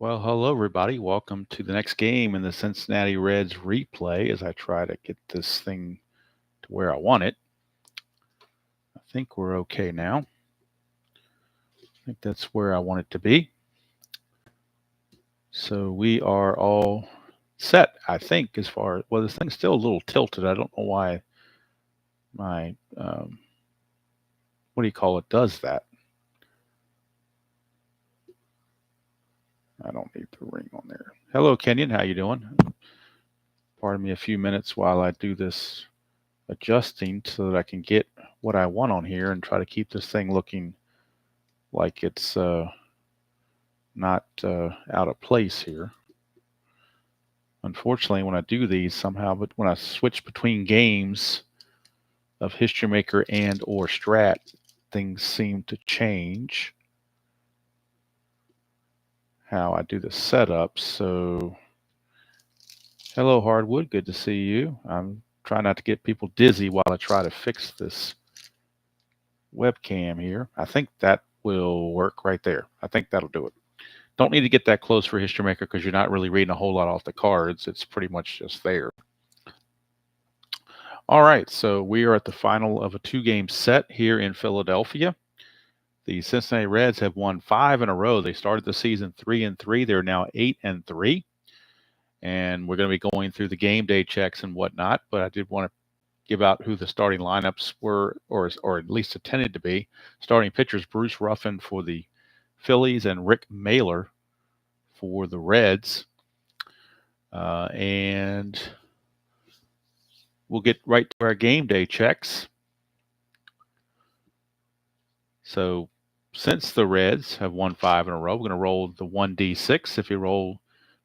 Well, hello, everybody. Welcome to the next game in the Cincinnati Reds replay as I try to get this thing to where I want it. I think we're okay now. I think that's where I want it to be. So we are all set, I think, as far as, well, this thing's still a little tilted. I don't know why my, what do you call it, does that. I don't need the ring on there. Hello, Kenyon. How you doing? Pardon me a few minutes while I do this adjusting so that I can get what I want on here and try to keep this thing looking like it's not out of place here. Unfortunately, when I do these somehow, but when I switch between games of History Maker and or Strat, things seem to change how I do the setup. So, hello, Hardwood. Good to see you. I'm trying not to get people dizzy while I try to fix this webcam here. I think that will work right there. I think that'll do it. Don't need to get that close for History Maker because you're not really reading a whole lot off the cards. It's pretty much just there. All right, so we are at the final of a two-game set here in Philadelphia. The Cincinnati Reds have won 5 in a row. They started the season 3-3. They're now 8-3. And we're going to be going through the game day checks and whatnot, but I did want to give out who the starting lineups were, or at least intended to be. Starting pitchers, Bruce Ruffin for the Phillies and Rick Mahler for the Reds. And we'll get right to our game day checks. So since the Reds have won 5 in a row, we're going to roll the 1d6. If you roll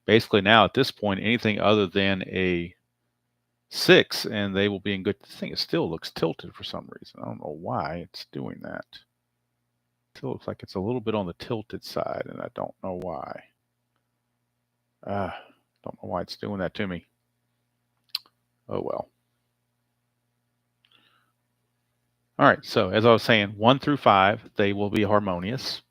basically now at this point anything other than a 6, and they will be in good. This thing still looks tilted for some reason. I don't know why it's doing that. It still looks like it's a little bit on the tilted side, and I don't know why. Don't know why it's doing that to me. Oh well. All right, so as I was saying, 1 through 5, they will be harmonious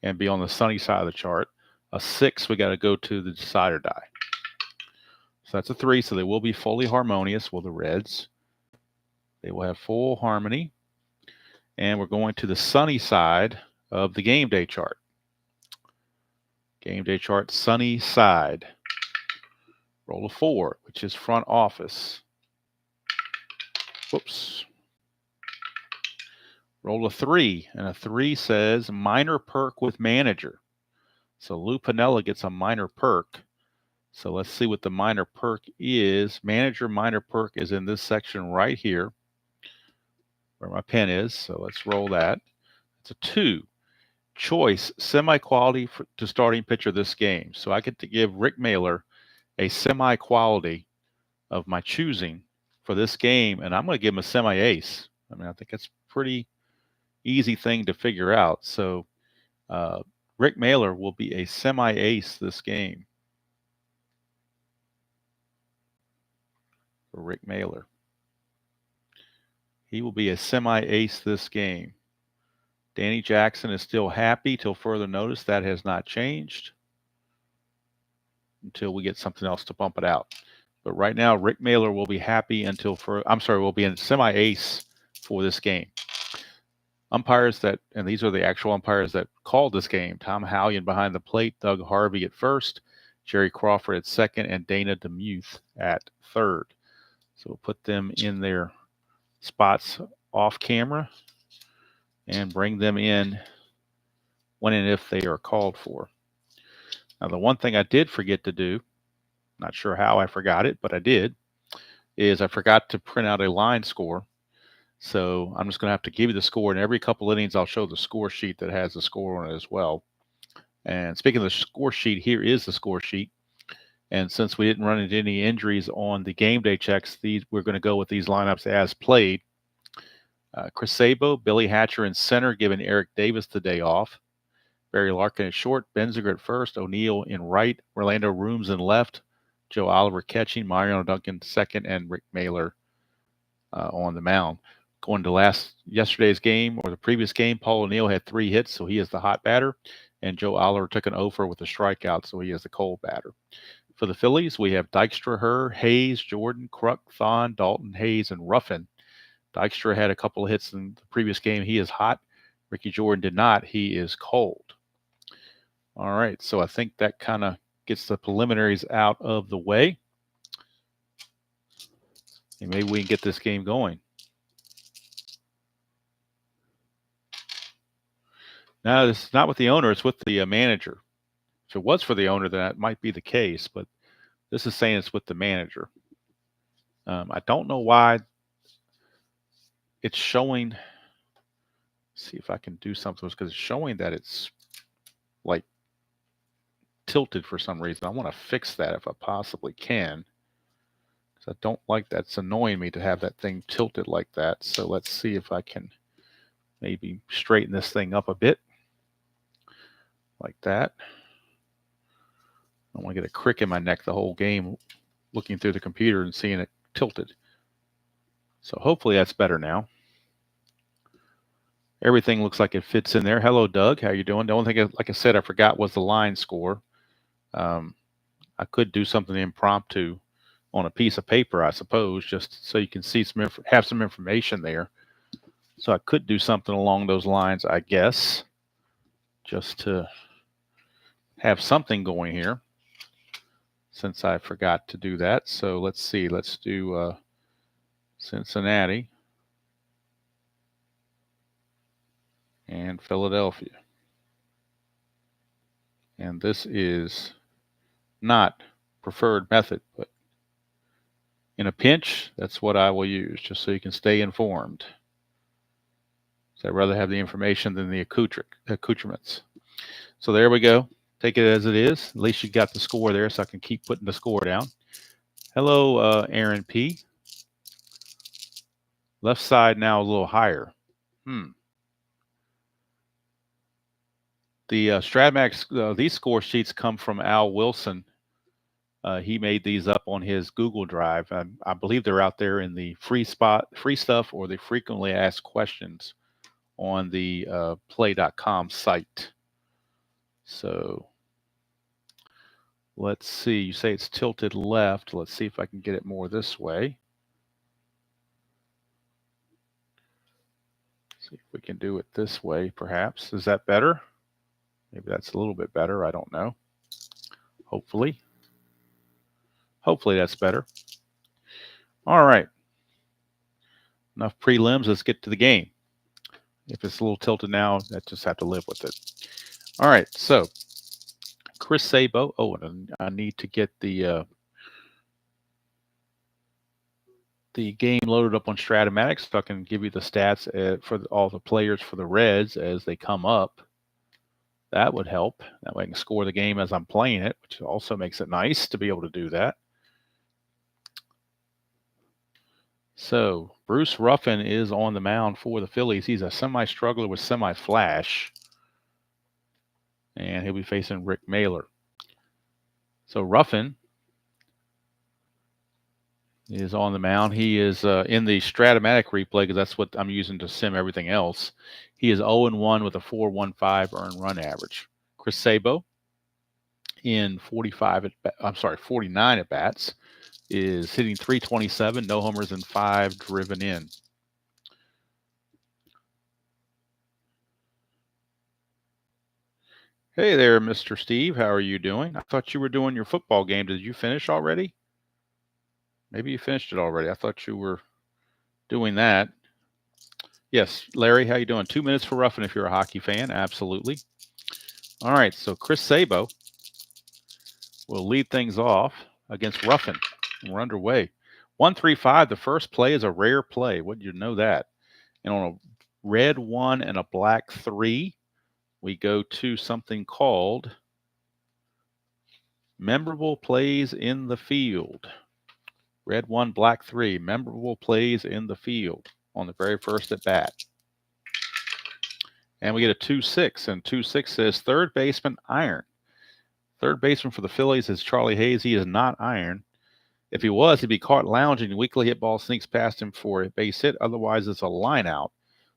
and be on the sunny side of the chart. A 6, we got to go to the decider die. So that's a 3, so they will be fully harmonious with the Reds. They will have full harmony. And we're going to the sunny side of the game day chart. Game day chart, sunny side. Roll a 4, which is front office. Whoops. Roll a 3, and a 3 says minor perk with manager. So Lou Piniella gets a minor perk. So let's see what the minor perk is. Manager minor perk is in this section right here where my pen is. So let's roll that. It's a 2. Choice, semi-quality to starting pitcher this game. So I get to give Rick Mahler a semi-quality of my choosing for this game, and I'm going to give him a semi-ace. I mean, I think that's pretty easy thing to figure out. So Rick Mahler will be a semi-ace this game. For Rick Mahler. He will be a semi-ace this game. Danny Jackson is still happy till further notice. That has not changed until we get something else to bump it out. But right now, Rick Mahler will be happy until will be in semi-ace for this game. Umpires that, and these are the actual umpires that called this game: Tom Hallion behind the plate, Doug Harvey at first, Jerry Crawford at second, and Dana DeMuth at third. So we'll put them in their spots off camera and bring them in when and if they are called for. Now, the one thing I did forget to do, not sure how I forgot it, but I did, is I forgot to print out a line score. So I'm just going to have to give you the score, and every couple innings I'll show the score sheet that has the score on it as well. And speaking of the score sheet, here is the score sheet. And since we didn't run into any injuries on the game day checks, we're going to go with these lineups as played. Chris Sabo, Billy Hatcher in center, giving Eric Davis the day off. Barry Larkin at short, Benziger at first, O'Neill in right, Orlando Rooms in left, Joe Oliver catching, Mariano Duncan second, and Rick Mahler on the mound. Going to yesterday's game or the previous game, Paul O'Neill had 3 hits, so he is the hot batter. and Joe Oliver took an over with a strikeout, so he is the cold batter. For the Phillies, we have Dykstra, Herr, Hayes, Jordan, Kruk, Thon, Dalton, Hayes, and Ruffin. Dykstra had a couple of hits in the previous game. He is hot. Ricky Jordan did not. He is cold. All right, so I think that kind of gets the preliminaries out of the way. And maybe we can get this game going. Now, this is not with the owner. It's with the manager. If it was for the owner, then that might be the case. But this is saying it's with the manager. I don't know why it's showing. See if I can do something because it's showing that it's like tilted for some reason. I want to fix that if I possibly can. I don't like that. It's annoying me to have that thing tilted like that. So let's see if I can maybe straighten this thing up a bit like that. I don't want to get a crick in my neck the whole game looking through the computer and seeing it tilted. So hopefully that's better now. Everything looks like it fits in there. Hello, Doug. How you doing? The only thing, like I said, I forgot was the line score. I could do something impromptu on a piece of paper, I suppose, just so you can see have some information there. So I could do something along those lines, I guess, just to have something going here, since I forgot to do that. So let's see. Let's do Cincinnati and Philadelphia. And this is not preferred method, but in a pinch, that's what I will use, just so you can stay informed. So I'd rather have the information than the accoutrements. So there we go. Take it as it is. At least you got the score there, so I can keep putting the score down. Hello, Aaron P. Left side now a little higher. The Stratmax, these score sheets come from Al Wilson. He made these up on his Google Drive. I believe they're out there in the free stuff, or the frequently asked questions on the play.com site. So let's see. You say it's tilted left. Let's see if I can get it more this way. See if we can do it this way, perhaps. Is that better? Maybe that's a little bit better. I don't know. Hopefully that's better. All right. Enough prelims. Let's get to the game. If it's a little tilted now, I just have to live with it. All right. So Chris Sabo. Oh, and I need to get the game loaded up on Stratomatics so I can give you the stats for all the players for the Reds as they come up. That would help. That way I can score the game as I'm playing it, which also makes it nice to be able to do that. So Bruce Ruffin is on the mound for the Phillies. He's a semi-struggler with semi-flash. And he'll be facing Rick Mahler. So Ruffin is on the mound. He is in the Stratomatic replay because that's what I'm using to sim everything else. He is 0-1 with a 4.15 earned run average. Chris Sabo in 49 at bats is hitting .327, no homers and 5 driven in. Hey there, Mr. Steve. How are you doing? I thought you were doing your football game. Did you finish already? Maybe you finished it already. I thought you were doing that. Yes, Larry, how you doing? 2 minutes for Ruffin if you're a hockey fan. Absolutely. All right, so Chris Sabo will lead things off against Ruffin. We're underway. 1-3-5, the first play is a rare play. Wouldn't you know that? And on a red 1 and a black 3, we go to something called memorable plays in the field. Red 1, black 3, memorable plays in the field on the very first at bat. And we get a 2-6, and 2-6 says third baseman iron. Third baseman for the Phillies is Charlie Hayes. He is not iron. If he was, he'd be caught lounging. Weakly hit ball sneaks past him for a base hit. Otherwise, it's a line out.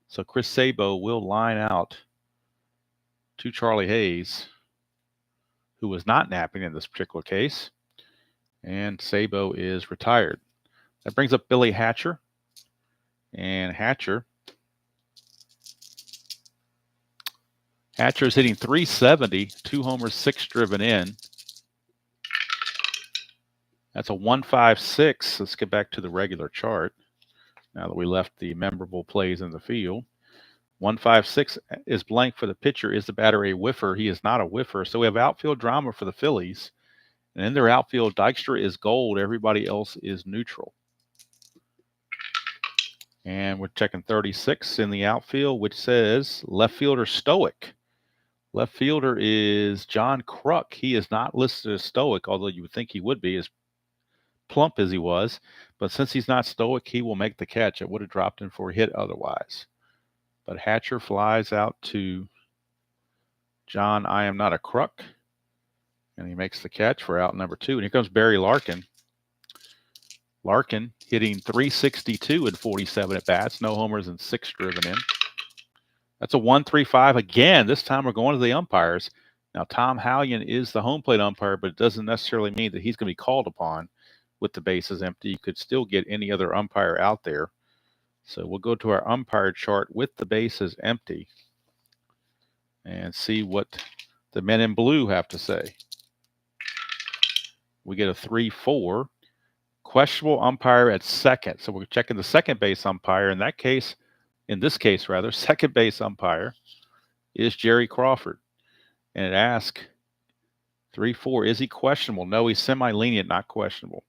So Chris Sabo will line out to Charlie Hayes, who was not napping in this particular case. And Sabo is retired. That brings up Billy Hatcher. And Hatcher is hitting .370, 2 homers, 6 driven in. That's a 1.56. Let's get back to the regular chart now that we left the memorable plays in the field. 1.56 is blank for the pitcher. Is the batter a whiffer? He is not a whiffer. So we have outfield drama for the Phillies. And in their outfield, Dykstra is gold. Everybody else is neutral. And we're checking 36 in the outfield, which says left fielder Stoic. Left fielder is John Kruk. He is not listed as Stoic, although you would think he would be as plump as he was. But since he's not Stoic, he will make the catch. It would have dropped him for a hit otherwise. But Hatcher flies out to John, I am not a Kruk. And he makes the catch for out number 2. And here comes Barry Larkin. Larkin hitting .362 in 47 at bats, no homers and 6 driven in. That's a 1.35 again. This time we're going to the umpires. Now Tom Hallion is the home plate umpire, but it doesn't necessarily mean that he's going to be called upon with the bases empty. You could still get any other umpire out there. So we'll go to our umpire chart with the bases empty and see what the men in blue have to say. We get a 3-4. Questionable umpire at second. So we're checking the second base umpire. In this case, second base umpire is Jerry Crawford. And it asks 3-4, is he questionable? No, he's semi-lenient, not questionable.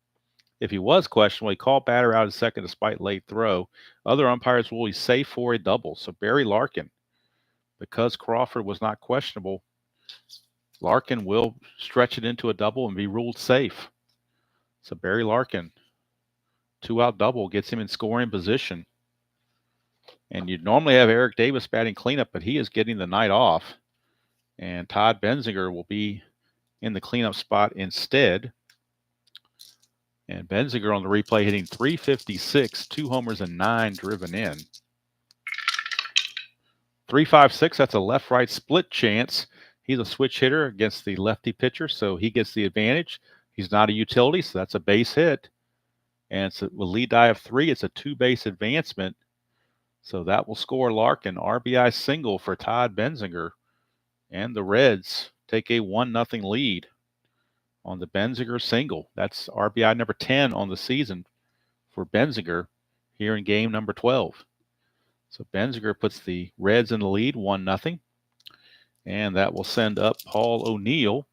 If he was questionable, he called batter out at second despite late throw. Other umpires will be safe for a double. So Barry Larkin, because Crawford was not questionable, Larkin will stretch it into a double and be ruled safe. So Barry Larkin, 2-out double, gets him in scoring position. And you'd normally have Eric Davis batting cleanup, but he is getting the night off. And Todd Benzinger will be in the cleanup spot instead. And Benzinger on the replay hitting .356, 2 homers and 9 driven in. 3.56, that's a left-right split chance. He's a switch hitter against the lefty pitcher, so he gets the advantage. He's not a utility, so that's a base hit. And it's a lead die of 3. It's a 2-base advancement. So that will score Larkin. RBI single for Todd Benzinger. And the Reds take a 1-0 lead on the Benzinger single. That's RBI number 10 on the season for Benzinger here in game number 12. So Benzinger puts the Reds in the lead, 1-0. And that will send up Paul O'Neill.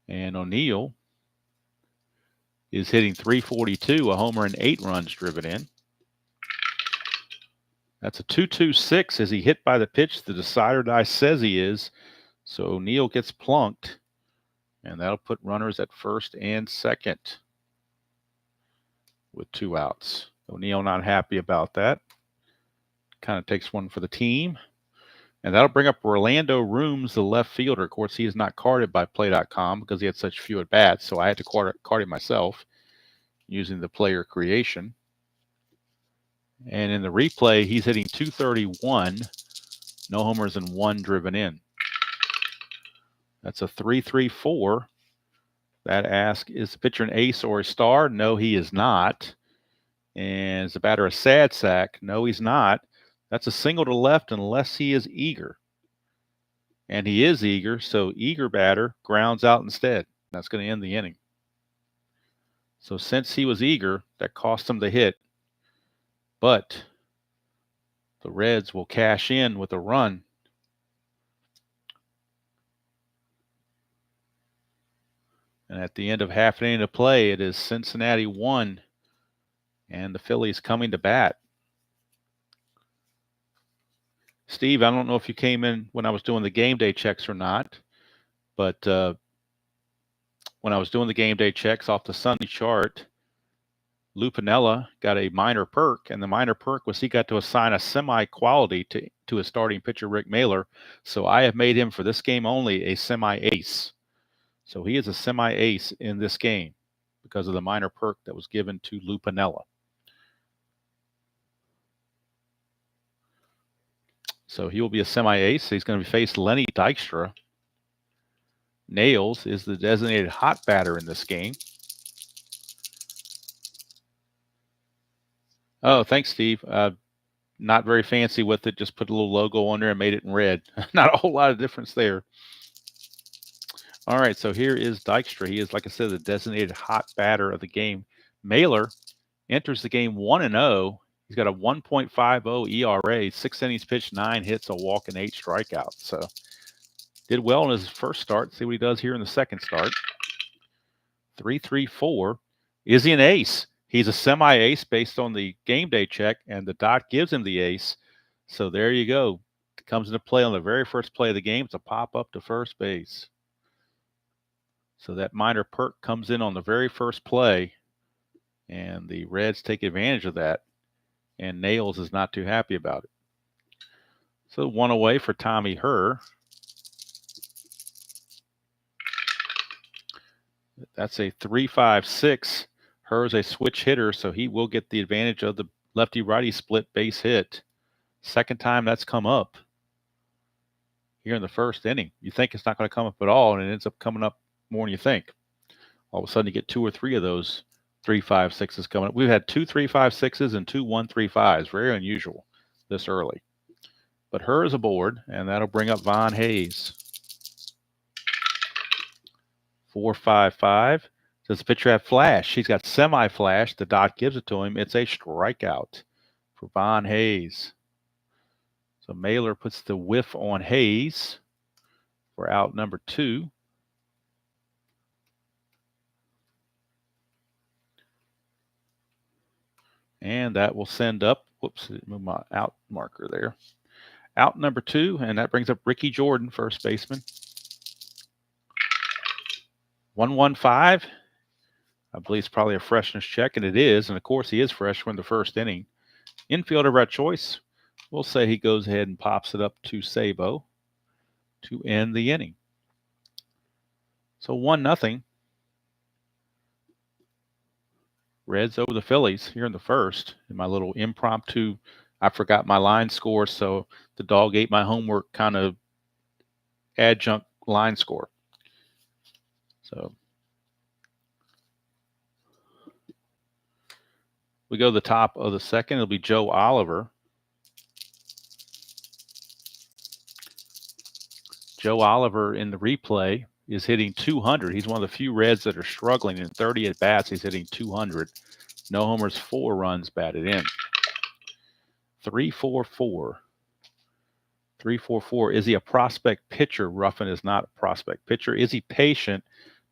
And O'Neill is hitting .342, a homer and 8 runs driven in. That's a 2.26. Is he hit by the pitch the decider die says he is? So O'Neill gets plunked, and that'll put runners at first and second with 2 outs. O'Neill not happy about that. Kind of takes one for the team. And that'll bring up Orlando Rooms, the left fielder. Of course, he is not carded by Play.com because he had such few at-bats, so I had to card him myself using the player creation. And in the replay, he's hitting .231, no homers and 1 driven in. That's a 3.34. That asks, is the pitcher an ace or a star? No, he is not. And is the batter a sad sack? No, he's not. That's a single to left unless he is eager. And he is eager, so eager batter grounds out instead. That's going to end the inning. So since he was eager, that cost him the hit. But the Reds will cash in with a run. And at the end of half an inning of play, it is Cincinnati 1 and the Phillies coming to bat. Steve, I don't know if you came in when I was doing the game day checks or not, but when I was doing the game day checks off the Sunday chart, Lou Piniella got a minor perk, and the minor perk was he got to assign a semi-quality to his starting pitcher, Rick Mahler. So I have made him, for this game only, a semi-ace. So he is a semi-ace in this game because of the minor perk that was given to Lou Piniella. So he will be a semi-ace. He's going to face Lenny Dykstra. Nails is the designated hot batter in this game. Oh, thanks, Steve. Not very fancy with it. Just put a little logo on there and made it in red. Not a whole lot of difference there. All right, so here is Dykstra. He is, like I said, the designated hot batter of the game. Mahler enters the game 1-0. He's got a 1.50 ERA, 6 innings pitched, 9 hits, a walk, and 8 strikeouts. So did well in his first start. See what he does here in the second start. 3-3-4. Is he an ace? He's a semi-ace based on the game day check, and the dot gives him the ace. So there you go. It comes into play on the very first play of the game. It's a pop up to first base. So that minor perk comes in on the very first play, and the Reds take advantage of that, and Nails is not too happy about it. So 1 away for Tommy Herr. That's a 3-5-6. Herr's a switch hitter, so he will get the advantage of the lefty-righty split base hit. Second time that's come up here in the first inning. You think it's not going to come up at all, and it ends up coming up more than you think. All of a sudden, you get 2 or 3 of those 3-5-6s coming up. We've had 2 3-5-6s and 2 1-3-5s. Very unusual this early. But Herr is aboard, and that'll bring up Von Hayes. 4-5-5. Does the pitcher have flash? He's got semi-flash. The dot gives it to him. It's a strikeout for Von Hayes. So Mahler puts the whiff on Hayes for out number 2. And that will send up, whoops, move my out marker there. Out number 2, and that brings up Ricky Jordan, first baseman. 1-1-5. I believe it's probably a freshness check, and it is. And, of course, he is fresh from the first inning. Infielder by choice. We'll say he goes ahead and pops it up to Sabo to end the inning. So 1-0. Reds over the Phillies here in the first. In my little impromptu, I forgot my line score, so the dog ate my homework kind of adjunct line score. So we go to the top of the second. It'll be Joe Oliver. Joe Oliver in the replay is hitting 200. He's one of the few Reds that are struggling. In 30 at-bats, he's hitting 200. No homers, 4 runs batted in. 3-4-4. 3-4-4. Is he a prospect pitcher? Ruffin is not a prospect pitcher. Is he patient?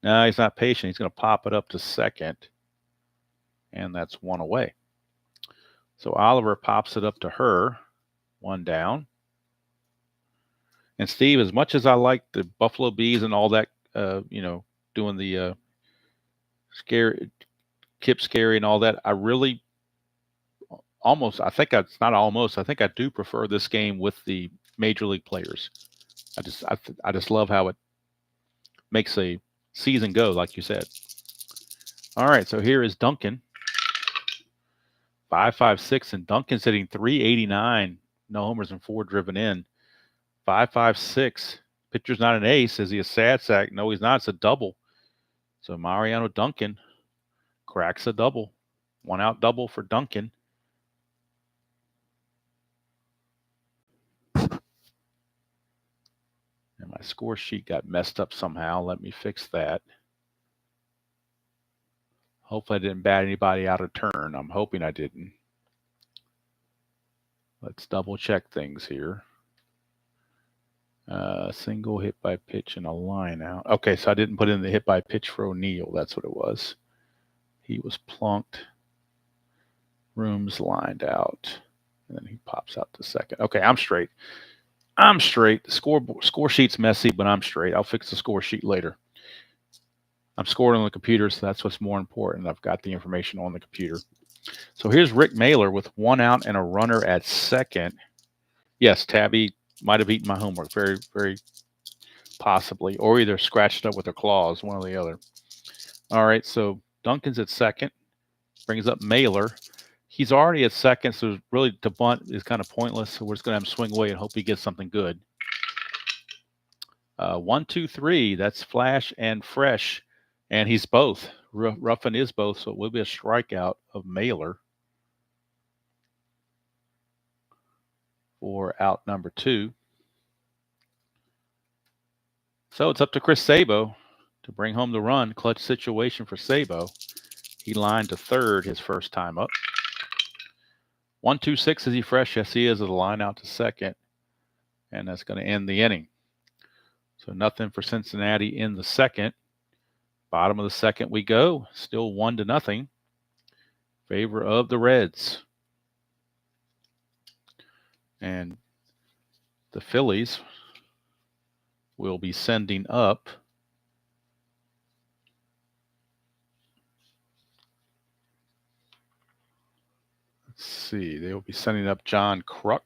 No, he's not patient. He's going to pop it up to second. And that's 1 away. So Oliver pops it up to Herr. 1 down. And Steve, as much as I like the Buffalo Bees and all that, doing the Kip Scary and all that, I really I think I do prefer this game with the major league players. I just love how it makes a season go, like you said. All right, so here is Duncan. 5-5-6, and Duncan's hitting 389. No homers and 4 driven in. 5-5-6. Pitcher's not an ace. Is he a sad sack? No, he's not. It's a double. So Mariano Duncan cracks a double. 1 out double for Duncan. And my score sheet got messed up somehow. Let me fix that. Hopefully I didn't bat anybody out of turn. I'm hoping I didn't. Let's double check things here. Single hit by pitch and a line out. Okay, so I didn't put in the hit by pitch for O'Neill. That's what it was. He was plunked. Rooms lined out. And then he pops out to second. Okay, I'm straight. The score sheet's messy, but I'm straight. I'll fix the score sheet later. I'm scoring on the computer, so that's what's more important. I've got the information on the computer. So here's Rick Mahler with 1 out and a runner at second. Yes, Tabby might have eaten my homework, very, very possibly, or either scratched up with her claws, one or the other. All right, so Duncan's at second, brings up Mahler. He's already at second, so really to bunt is kind of pointless. So we're just going to have him swing away and hope he gets something good. 1, 2, 3. That's flash and fresh, and he's both. Ruffin is both, so it will be a strikeout of Mahler for out number 2. So it's up to Chris Sabo to bring home the run. Clutch situation for Sabo. He lined to third his first time up. 1, 2, 6. Is he fresh? Yes, he is. With a line out to second, and that's going to end the inning. So nothing for Cincinnati in the second. Bottom of the second we go. Still 1-0. Favor of the Reds. And the Phillies will be sending up they will be sending up John Kruk,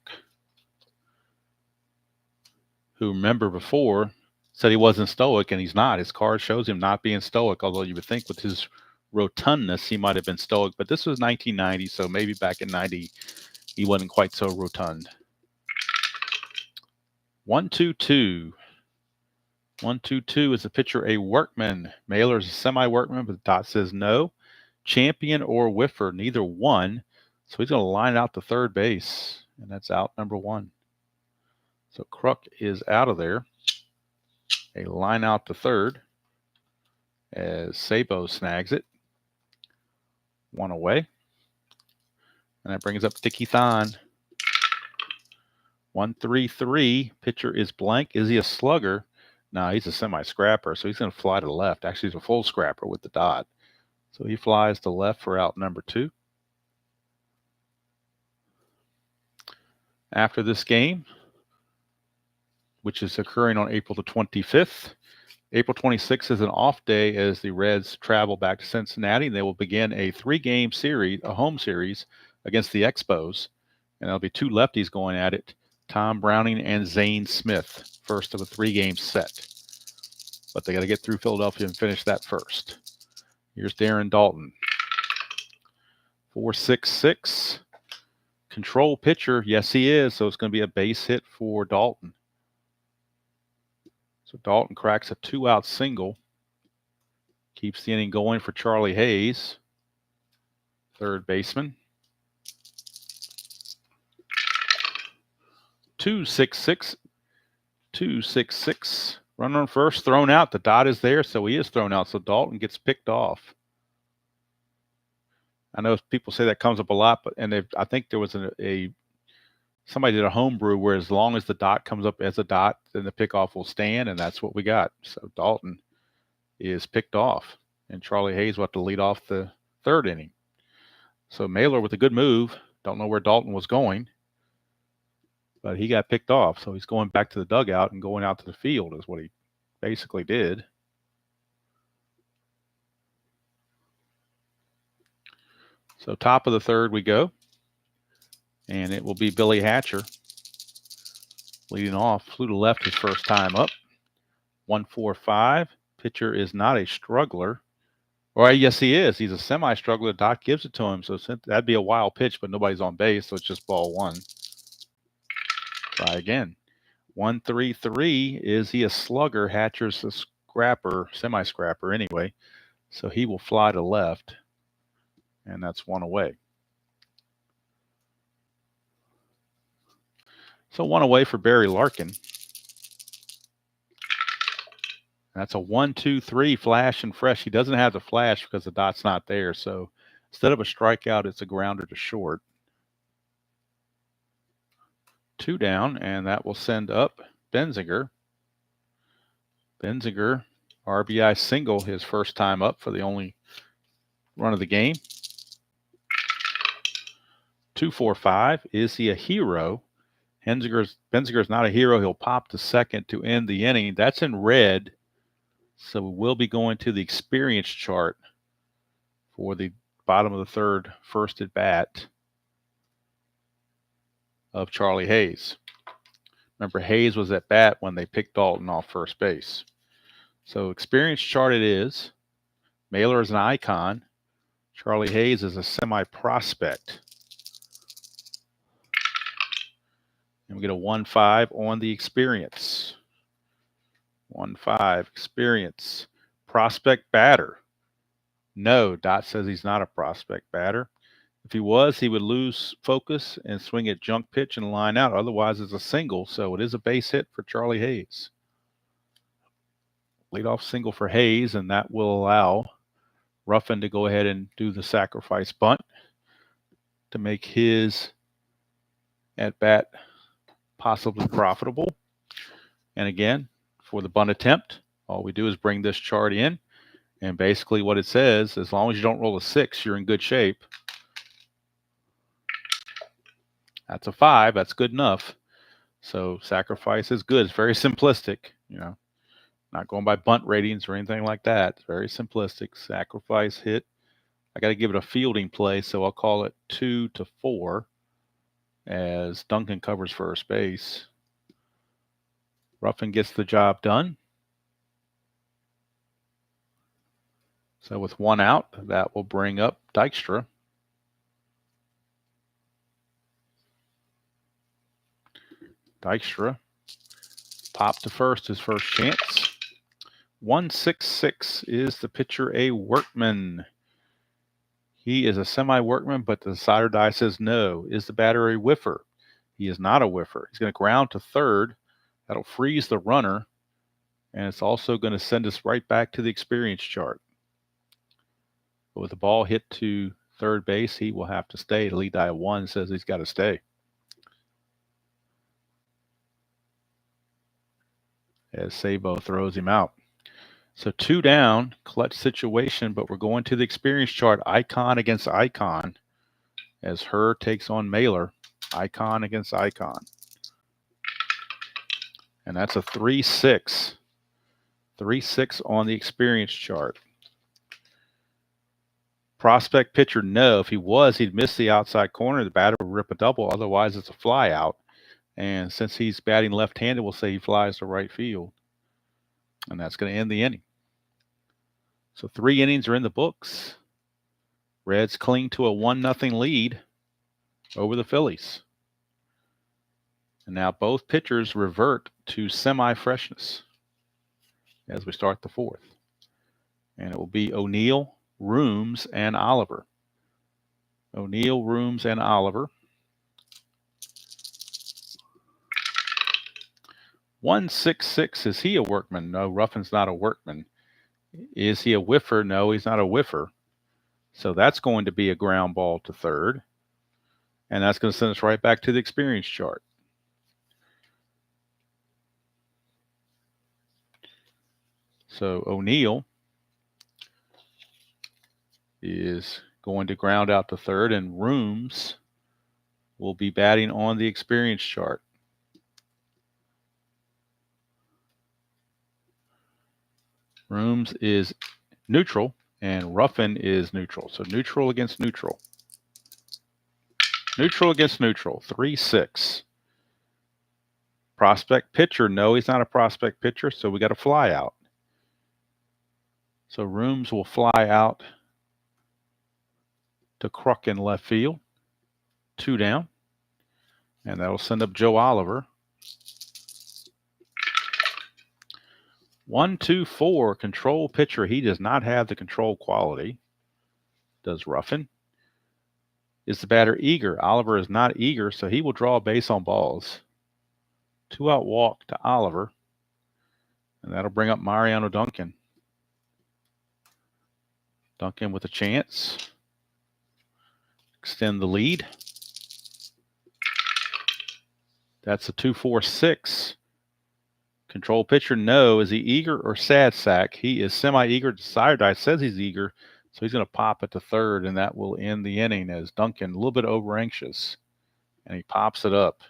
who, remember before, said he wasn't stoic, and he's not. His card shows him not being stoic, although you would think with his rotundness he might have been stoic. But this was 1990, so maybe back in 90 he wasn't quite so rotund. 1, 2, 2. 1, 2, 2 is the pitcher a workman. Mahler's a semi-workman, but the dot says no. Champion or whiffer, neither one. So he's going to line out to third base, and that's out number 1. So Kruk is out of there. A line out to third as Sabo snags it. 1 away. And that brings up Dickie Thon. 1, 3, 3. Pitcher is blank. Is he a slugger? No, he's a semi-scrapper, so he's going to fly to left. Actually, he's a full scrapper with the dot. So he flies to left for out number 2. After this game, which is occurring on April the 25th, April 26th is an off day as the Reds travel back to Cincinnati. They will begin a 3-game series, a home series against the Expos. And there'll be 2 lefties going at it, Tom Browning and Zane Smith, first of a 3-game set. But they got to get through Philadelphia and finish that first. Here's Darren Dalton. 4.66. Control pitcher. Yes, he is. So it's going to be a base hit for Dalton. So Dalton cracks a 2-out single. Keeps the inning going for Charlie Hayes, third baseman. 2.66. 2.66. Runner on first, thrown out. The dot is there, so he is thrown out. So Dalton gets picked off. I know people say that comes up a lot, but I think there was somebody did a homebrew where as long as the dot comes up as a dot, then the pickoff will stand, and that's what we got. So Dalton is picked off, and Charlie Hayes will have to lead off the third inning. So Mahler with a good move. Don't know where Dalton was going, but he got picked off. So he's going back to the dugout and going out to the field is what he basically did. So top of the third we go, and it will be Billy Hatcher leading off. Flew to left his first time up. 1.45. Pitcher is not a struggler. Or yes, he is. He's a semi-struggler. Doc gives it to him, so that'd be a wild pitch, but nobody's on base, so it's just ball 1. Try again. 1.33. Is he a slugger? Hatcher's a scrapper, semi-scrapper anyway, so he will fly to left. And that's 1 away. So 1 away for Barry Larkin. That's a 1, 2, 3 flash and fresh. He doesn't have the flash because the dot's not there. So instead of a strikeout, it's a grounder to short. 2 down, and that will send up Benzinger. Benzinger, RBI single his first time up for the only run of the game. 2.45. Is he a hero? Benzinger's not a hero. He'll pop to second to end the inning. That's in red. So we'll be going to the experience chart for the bottom of the third, first at bat of Charlie Hayes. Remember, Hayes was at bat when they picked Dalton off first base. So experience chart it is. Mahler is an icon. Charlie Hayes is a semi-prospect. And we get a 1-5 on the experience. 1-5 experience. Prospect batter. No, Dot says he's not a prospect batter. If he was, he would lose focus and swing at junk pitch and line out. Otherwise, it's a single, so it is a base hit for Charlie Hayes. Leadoff single for Hayes, and that will allow Ruffin to go ahead and do the sacrifice bunt to make his at-bat possibly profitable. And again, for the bunt attempt, all we do is bring this chart in, and basically what it says, as long as you don't roll a 6, you're in good shape. That's a 5. That's good enough. So sacrifice is good. It's very simplistic, not going by bunt ratings or anything like that. It's very simplistic. Sacrifice hit. I got to give it a fielding play, so I'll call it 2-4 as Duncan covers first base. Ruffin gets the job done. So with 1 out, that will bring up Dykstra. Dykstra pop to first, his first chance. 1-6-6 is the pitcher, a workman. He is a semi-workman, but the decider die says no. Is the batter a whiffer? He is not a whiffer. He's going to ground to third. That'll freeze the runner, and it's also going to send us right back to the experience chart. But with the ball hit to third base, he will have to stay. The lead die of 1 says he's got to stay. As Sabo throws him out. So 2 down, clutch situation, but we're going to the experience chart, icon against icon, as Herr takes on Mahler, icon against icon. And that's a 3-6. 3-6 on the experience chart. Prospect pitcher, no. If he was, he'd miss the outside corner. The batter would rip a double. Otherwise, it's a fly out. And since he's batting left-handed, we'll say he flies to right field. And that's going to end the inning. So 3 innings are in the books. Reds cling to a 1-0 lead over the Phillies. And now both pitchers revert to semi-freshness as we start the 4th. And it will be O'Neill, Rooms, and Oliver. O'Neill, Rooms, and Oliver. 1-6-6. Is he a workman? No, Ruffin's not a workman. Is he a whiffer? No, he's not a whiffer. So that's going to be a ground ball to third. And that's going to send us right back to the experience chart. So O'Neill is going to ground out to third, and Rooms will be batting on the experience chart. Rooms is neutral, and Ruffin is neutral. So neutral against neutral. Neutral against neutral, 3-6. Prospect pitcher, no, he's not a prospect pitcher, so we got a fly out. So Rooms will fly out to Kruk in left field. 2 down. And that'll send up Joe Oliver. 1-2-4, control pitcher. He does not have the control quality. Does Ruffin? Is the batter eager? Oliver is not eager, so he will draw a base on balls. 2-out walk to Oliver. And that'll bring up Mariano Duncan. Duncan with a chance. Extend the lead. That's a 2-4-6. Control pitcher, no. Is he eager or sad sack? He is semi-eager. Decider die says he's eager, so he's going to pop it to third, and that will end the inning as Duncan a little bit over anxious, and he pops it up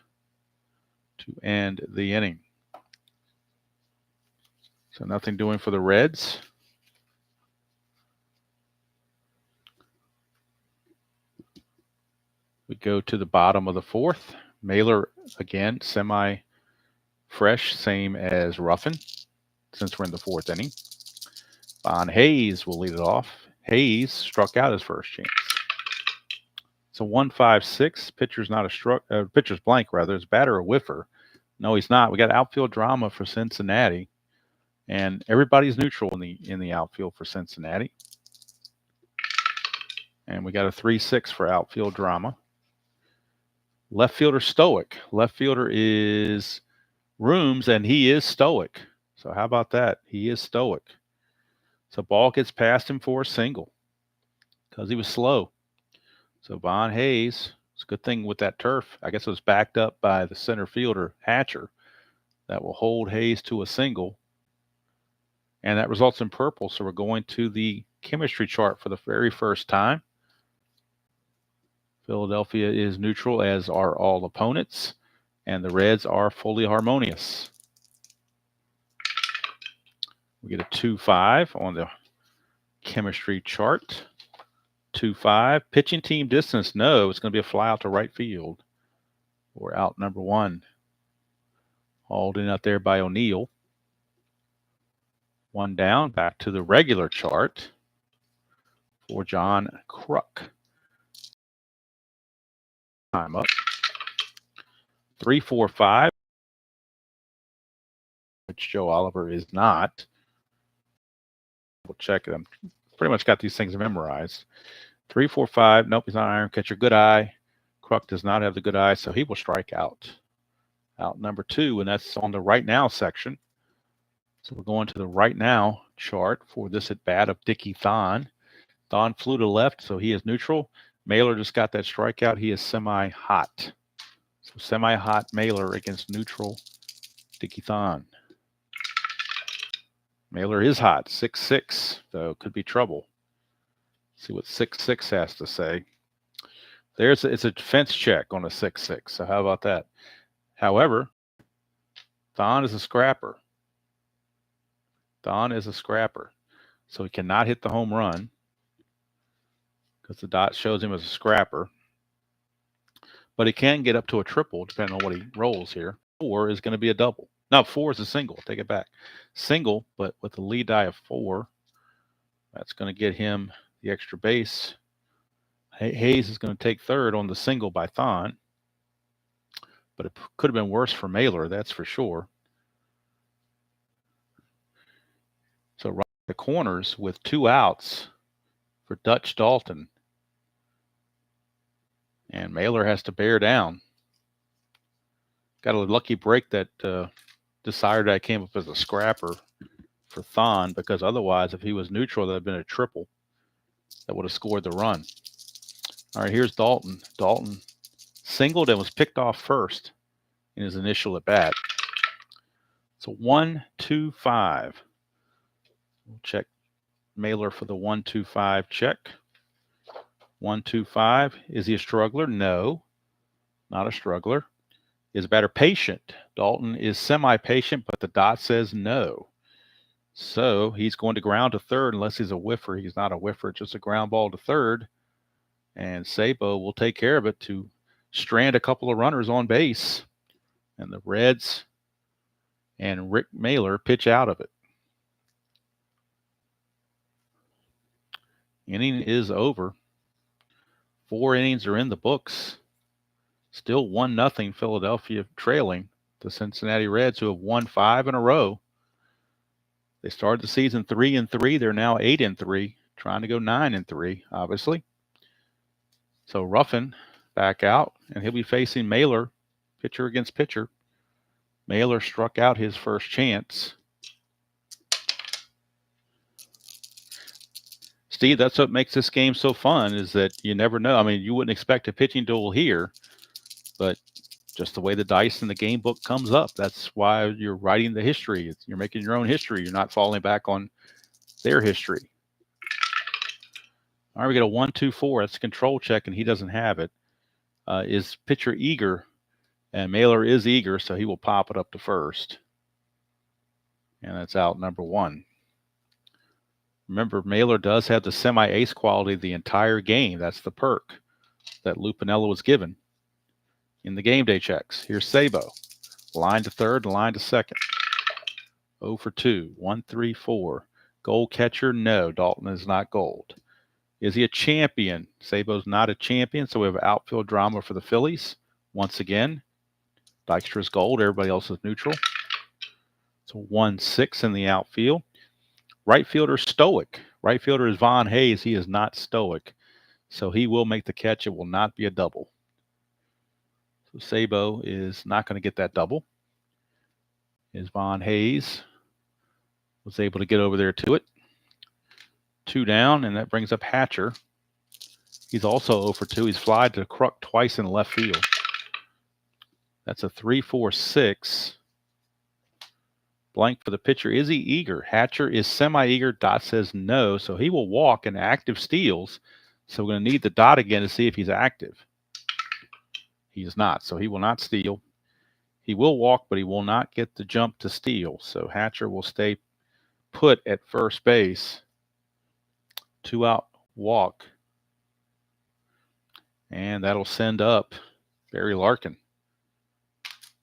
to end the inning. So nothing doing for the Reds. We go to the bottom of the 4th. Mahler again, semi-fresh, same as Ruffin, since we're in the 4th inning. Hayes will lead it off. Hayes struck out his first chance. It's a 1-5-6. Pitcher's not a pitcher's blank rather. Is batter a whiffer? No, he's not. We got outfield drama for Cincinnati, and everybody's neutral in the outfield for Cincinnati. And we got a 3-6 for outfield drama. Left fielder stoic. Left fielder is Rooms, and he is stoic. So how about that? He is stoic. So ball gets past him for a single because he was slow. So Von Hayes, it's a good thing with that turf. I guess it was backed up by the center fielder, Hatcher, that will hold Hayes to a single. And that results in purple. So we're going to the chemistry chart for the very first time. Philadelphia is neutral, as are all opponents, and the Reds are fully harmonious. We get a 2-5 on the chemistry chart. 2-5. Pitching team distance, no. It's going to be a fly out to right field. We're out number 1. Hauled in out there by O'Neill. 1 down. Back to the regular chart for John Kruk. Time up. 3-4-5, which Joe Oliver is not. We'll check them. Pretty much got these things memorized. 3-4-5. Nope, he's not an iron catcher. Good eye. Kruk does not have the good eye, so he will strike out. Out number 2, and that's on the right now section. So we're going to the right now chart for this at bat of Dickie Thon. Thon flew to left, so he is neutral. Mahler just got that strikeout. He is semi-hot. So semi-hot Mahler against neutral Dickie Thon. Mahler is hot, 6-6, so could be trouble. See what 6-6 has to say. It's a defense check on a 6-6, so how about that? However, Thon is a scrapper. Thon is a scrapper, so he cannot hit the home run because the dot shows him as a scrapper. But he can get up to a triple, depending on what he rolls here. 4 is going to be a double. No, 4 is a single. Take it back. Single, but with the lead die of 4, that's going to get him the extra base. Hayes is going to take third on the single by Thon. But it could have been worse for Mahler, that's for sure. So right at the corners with 2 outs for Dutch Dalton. And Mahler has to bear down. Got a lucky break that decided I came up as a scrapper for Thon, because otherwise, if he was neutral, that would have been a triple that would have scored the run. All right, here's Dalton. Dalton singled and was picked off first in his initial at bat. So 1-2-5. We'll check Mahler for the 1-2-5 check. 1-2-5. Is he a struggler? No, not a struggler. Is batter patient? Dalton is semi-patient, but the dot says no. So he's going to ground to third unless he's a whiffer. He's not a whiffer, just a ground ball to third. And Sabo will take care of it to strand a couple of runners on base. And the Reds and Rick Mahler pitch out of it. Inning is over. 4 innings are in the books. Still 1-0 Philadelphia trailing the Cincinnati Reds, who have won 5 in a row. They started the season 3-3. They're now 8-3, trying to go 9-3, obviously. So Ruffin back out, and he'll be facing Mahler, pitcher against pitcher. Mahler struck out his first chance. Steve, that's what makes this game so fun, is that you never know. I mean, you wouldn't expect a pitching duel here, but just the way the dice in the game book comes up, that's why you're writing the history. You're making your own history. You're not falling back on their history. All right, we got a 1-2-4. That's a control check, and he doesn't have it. Is pitcher eager? And Mahler is eager, so he will pop it up to first. And that's out number 1. Remember, Mahler does have the semi-ace quality the entire game. That's the perk that Lou Piniella was given in the game day checks. Here's Sabo. Line to third, line to second. 0 for 2. 1-3-4. Gold catcher? No, Dalton is not gold. Is he a champion? Sabo's not a champion, so we have outfield drama for the Phillies. Once again, Dykstra's gold. Everybody else is neutral. So 1-6 in the outfield. Right fielder stoic. Right fielder is Von Hayes. He is not stoic. So he will make the catch. It will not be a double. So Sabo is not going to get that double. Is Von Hayes was able to get over there to it. 2 down, and that brings up Hatcher. He's also 0 for 2. He's flied to Kruk twice in left field. That's a 3-4-6. Blank for the pitcher. Is he eager? Hatcher is semi-eager. Dot says no, so he will walk in active steals. So we're going to need the dot again to see if he's active. He is not, so he will not steal. He will walk, but he will not get the jump to steal. So Hatcher will stay put at first base. 2 out walk. And that'll send up Barry Larkin.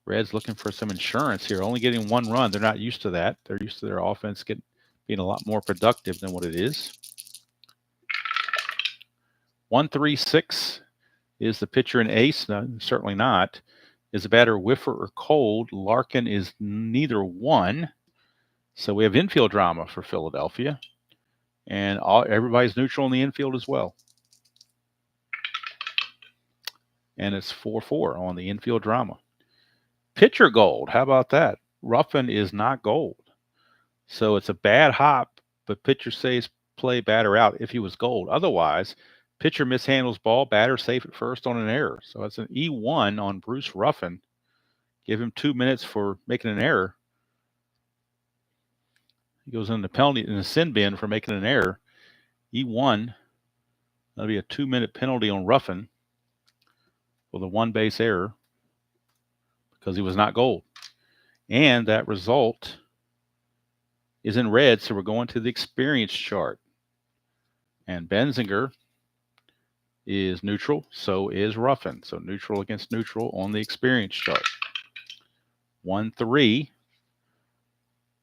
Reds looking for some insurance here, only getting 1 run. They're not used to that. They're used to their offense being a lot more productive than what it is. 1-3-6 is the pitcher and ace. No, certainly not. Is the batter whiffer or cold? Larkin is neither one. So we have infield drama for Philadelphia. And everybody's neutral in the infield as well. And it's 4-4 on the infield drama. Pitcher gold. How about that? Ruffin is not gold. So it's a bad hop, but pitcher saves play, batter out if he was gold. Otherwise, pitcher mishandles ball, batter safe at first on an error. So it's an E1 on Bruce Ruffin. Give him 2 minutes for making an error. He goes in the sin bin for making an error. E1. That'll be a 2-minute penalty on Ruffin for the 1 base error because he was not gold. And that result is in red, so we're going to the experience chart. And Benzinger is neutral, so is Ruffin. So neutral against neutral on the experience chart. 1-3.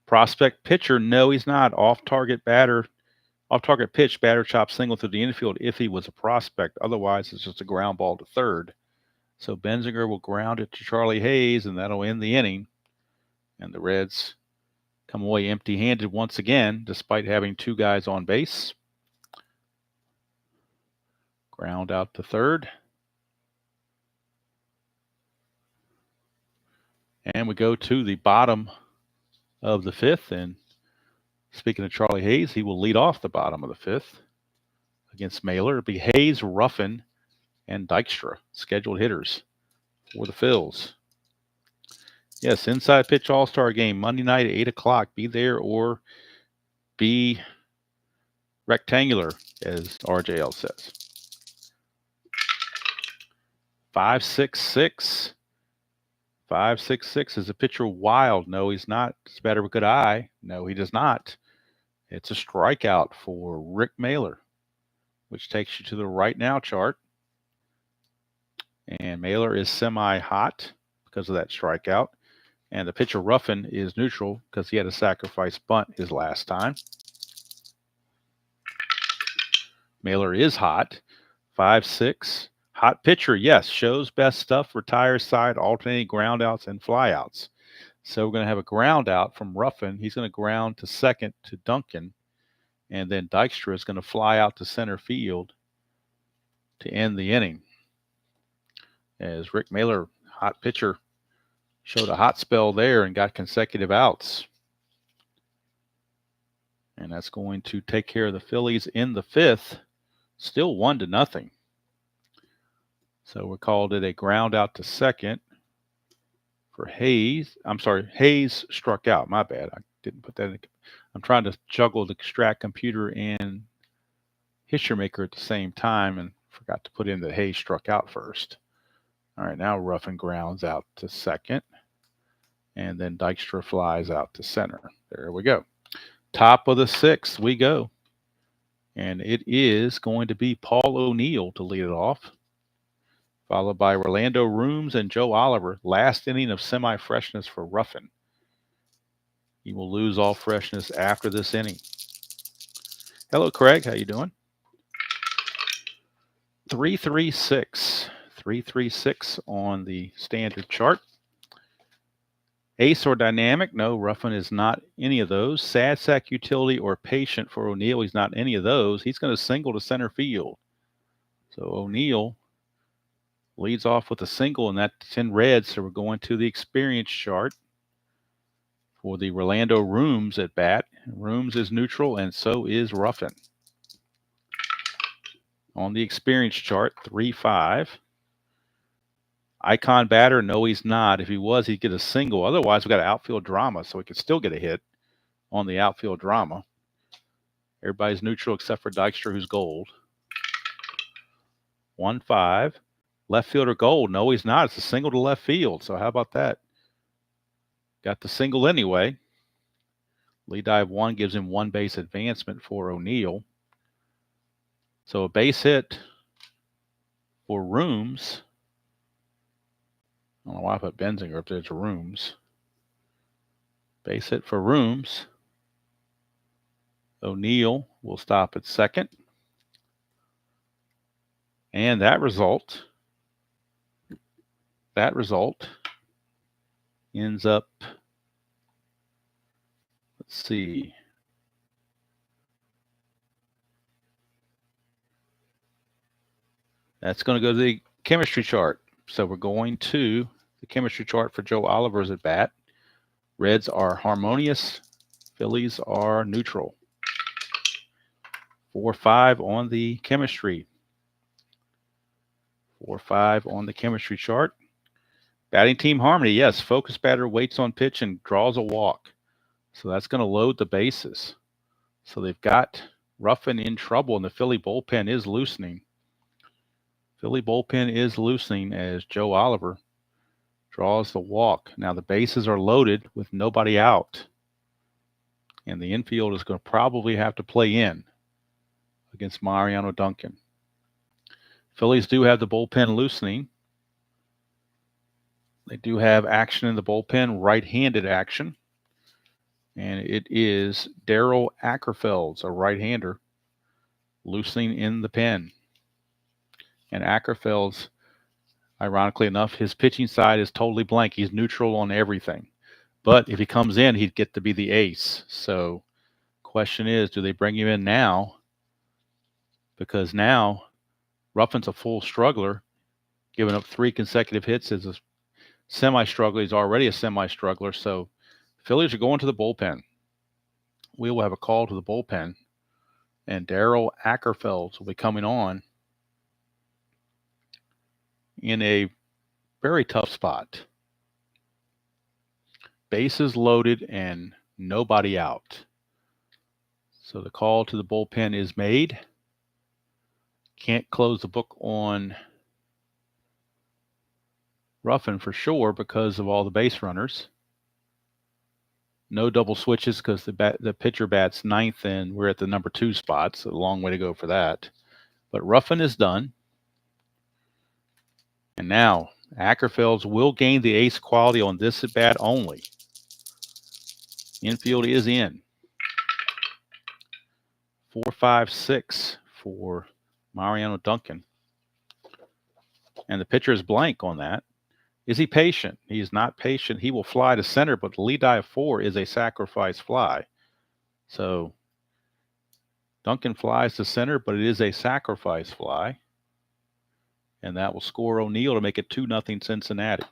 Prospect pitcher, no, he's not. Off-target pitch, batter chop single to the infield if he was a prospect. Otherwise, it's just a ground ball to third. So Benzinger will ground it to Charlie Hayes, and that'll end the inning. And the Reds come away empty-handed once again, despite having 2 guys on base. Ground out to third. And we go to the bottom of the 5th. And speaking of Charlie Hayes, he will lead off the bottom of the 5th against Mahler. It'll be Hayes, Ruffin, and Dykstra, scheduled hitters for the Phils. Yes, Inside Pitch All-Star Game, Monday night at 8 o'clock. Be there or be rectangular, as RJL says. 5-6-6. 5-6-6. Is the pitcher wild? No, he's not. Does the batter have a good eye? No, he does not. It's a strikeout for Rick Mahler, which takes you to the right now chart. And Mahler is semi-hot because of that strikeout. And the pitcher Ruffin is neutral because he had a sacrifice bunt his last time. Mahler is hot. 5-6. Hot pitcher, yes. Shows best stuff. Retires side, alternating groundouts and flyouts. So we're going to have a ground out from Ruffin. He's going to ground to second to Duncan. And then Dykstra is going to fly out to center field to end the inning. As Rick Mahler, hot pitcher, showed a hot spell there and got consecutive outs. And that's going to take care of the Phillies in the 5th. Still 1-0. So we called it a ground out to second for Hayes. I'm sorry, Hayes struck out. My bad. I didn't put that in. I'm trying to juggle the extract computer and Hitcher Maker at the same time and forgot to put in that Hayes struck out first. All right, now Ruffin grounds out to second. And then Dykstra flies out to center. There we go. Top of the 6th we go. And it is going to be Paul O'Neill to lead it off, followed by Orlando Rooms and Joe Oliver. Last inning of semi-freshness for Ruffin. He will lose all freshness after this inning. Hello, Craig. How you doing? 336. 336 on the standard chart. Ace or dynamic? No, Ruffin is not any of those. Sad sack utility or patient for O'Neill. He's not any of those. He's going to single to center field. So O'Neill leads off with a single, and that's in red. So we're going to the experience chart for the Rolando Rooms at bat. Rooms is neutral, and so is Ruffin. On the experience chart, 3-5. Icon batter, no, he's not. If he was, he'd get a single. Otherwise, we got an outfield drama, so he could still get a hit on the outfield drama. Everybody's neutral except for Dykstra, who's gold. 1-5. Left fielder gold. No, he's not. It's a single to left field. So how about that? Got the single anyway. Lead dive 1 gives him 1 base advancement for O'Neill. So a base hit for Rooms. I don't know why I put Benzinger up there to Rooms. Base hit for Rooms. O'Neill will stop at second. And that result ends up, let's see. That's going to go to the chemistry chart. So we're going to the chemistry chart for Joe Oliver's at bat. Reds are harmonious. Phillies are neutral. 4-5 on the chemistry. 4-5 on the chemistry chart. Batting team harmony, yes. Focus batter waits on pitch and draws a walk. So that's going to load the bases. So they've got Ruffin in trouble, and the Philly bullpen is loosening. Philly bullpen is loosening as Joe Oliver draws the walk. Now the bases are loaded with nobody out. And the infield is going to probably have to play in against Mariano Duncan. Phillies do have the bullpen loosening. They do have action in the bullpen, right-handed action. And it is Darryl Ackerfelds, a right-hander, loosening in the pen. And Ackerfelds, ironically enough, his pitching side is totally blank. He's neutral on everything. But if he comes in, he'd get to be the ace. So question is, do they bring him in now? Because now Ruffin's a full struggler, giving up 3 consecutive hits as a semi-struggler. He's already a semi-struggler. So Phillies are going to the bullpen. We will have a call to the bullpen. And Darryl Ackerfelds will be coming on in a very tough spot. Bases loaded and nobody out. So the call to the bullpen is made. Can't close the book on Ruffin for sure because of all the base runners. No double switches because the pitcher bats 9th and we're at the number 2 spot. So a long way to go for that. But Ruffin is done. And now Ackerfelds will gain the ace quality on this at bat only. Infield is in. 4-5-6 for Mariano Duncan. And the pitcher is blank on that. Is he patient? He is not patient. He will fly to center, but the lead dive 4 is a sacrifice fly. So Duncan flies to center, but it is a sacrifice fly. And that will score O'Neill to make it 2-0 Cincinnati.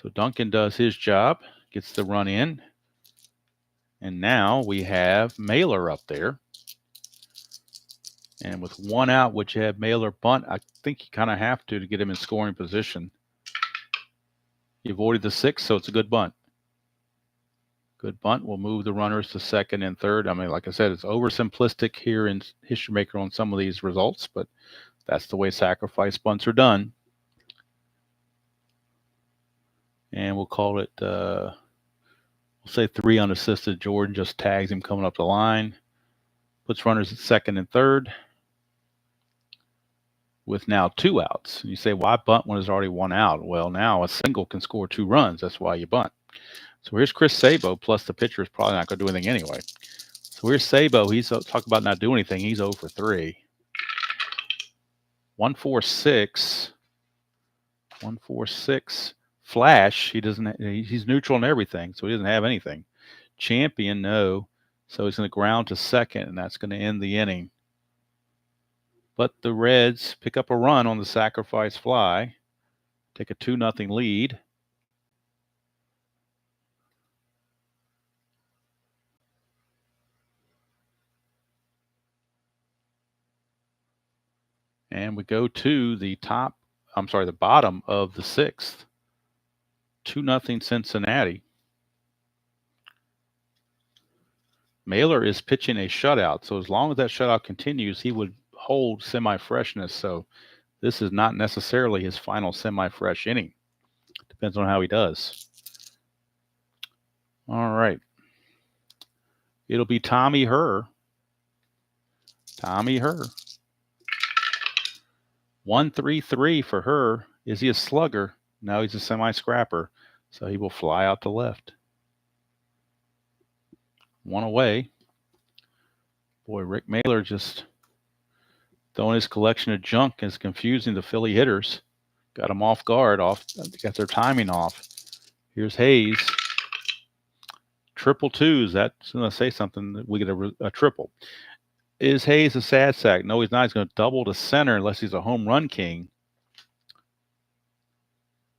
So Duncan does his job, gets the run in. And now we have Mahler up there. And with 1 out, which you have Mahler bunt, I think you kind of have to get him in scoring position. He avoided the 6, so it's a good bunt. Good bunt will move the runners to second and third. I mean, like I said, it's oversimplistic here in History Maker on some of these results, but that's the way sacrifice bunts are done. And we'll call it, we'll say 3 unassisted. Jordan just tags him coming up the line. Puts runners at second and third. with now 2 outs. You say, why bunt when there's already 1 out? Well, now a single can score 2 runs. That's why you bunt. So here's Chris Sabo, plus the pitcher is probably not going to do anything anyway. So here's Sabo. He's talking about not doing anything. He's 0 for 3. 1-4-6. 1-4-6. Flash. He doesn't. He's neutral in everything, so he doesn't have anything. Champion, no. So he's going to ground to second, and that's going to end the inning. But the Reds pick up a run on the sacrifice fly, take a 2-0 lead. And we go to the bottom of the 6th. 2-0 Cincinnati. Mahler is pitching a shutout, so as long as that shutout continues, he would hold semi-freshness. So this is not necessarily his final semi-fresh inning. Depends on how he does. All right. It'll be Tommy Herr. Tommy Herr. 1-3-3 for Herr. Is he a slugger? No, he's a semi-scrapper. So he will fly out to left. 1 away. Boy, Rick Mahler just throwing his collection of junk is confusing the Philly hitters. Got them off guard, got their timing off. Here's Hayes. Triple twos. That's going to say something. We get a triple. Is Hayes a sad sack? No, he's not. He's going to double to center unless he's a home run king.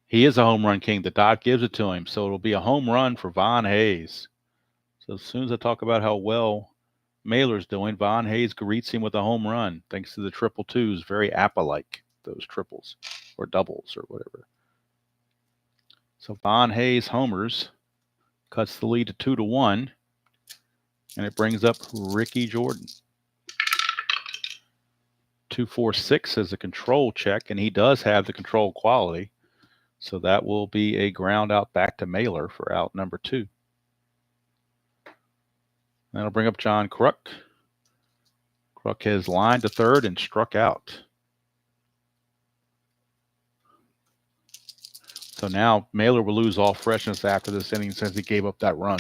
He is a home run king. The dot gives it to him. So it'll be a home run for Von Hayes. So as soon as I talk about how well Mahler's doing, Von Hayes greets him with a home run thanks to the triple twos. Very Apple-like, those triples or doubles or whatever. So Von Hayes homers, cuts the lead to 2-1, and it brings up Ricky Jordan. 2-4-6 is a control check, and he does have the control quality. So that will be a ground out back to Mahler for out number 2. That'll bring up John Kruk. Kruk has lined to third and struck out. So now Mahler will lose all freshness after this inning since he gave up that run.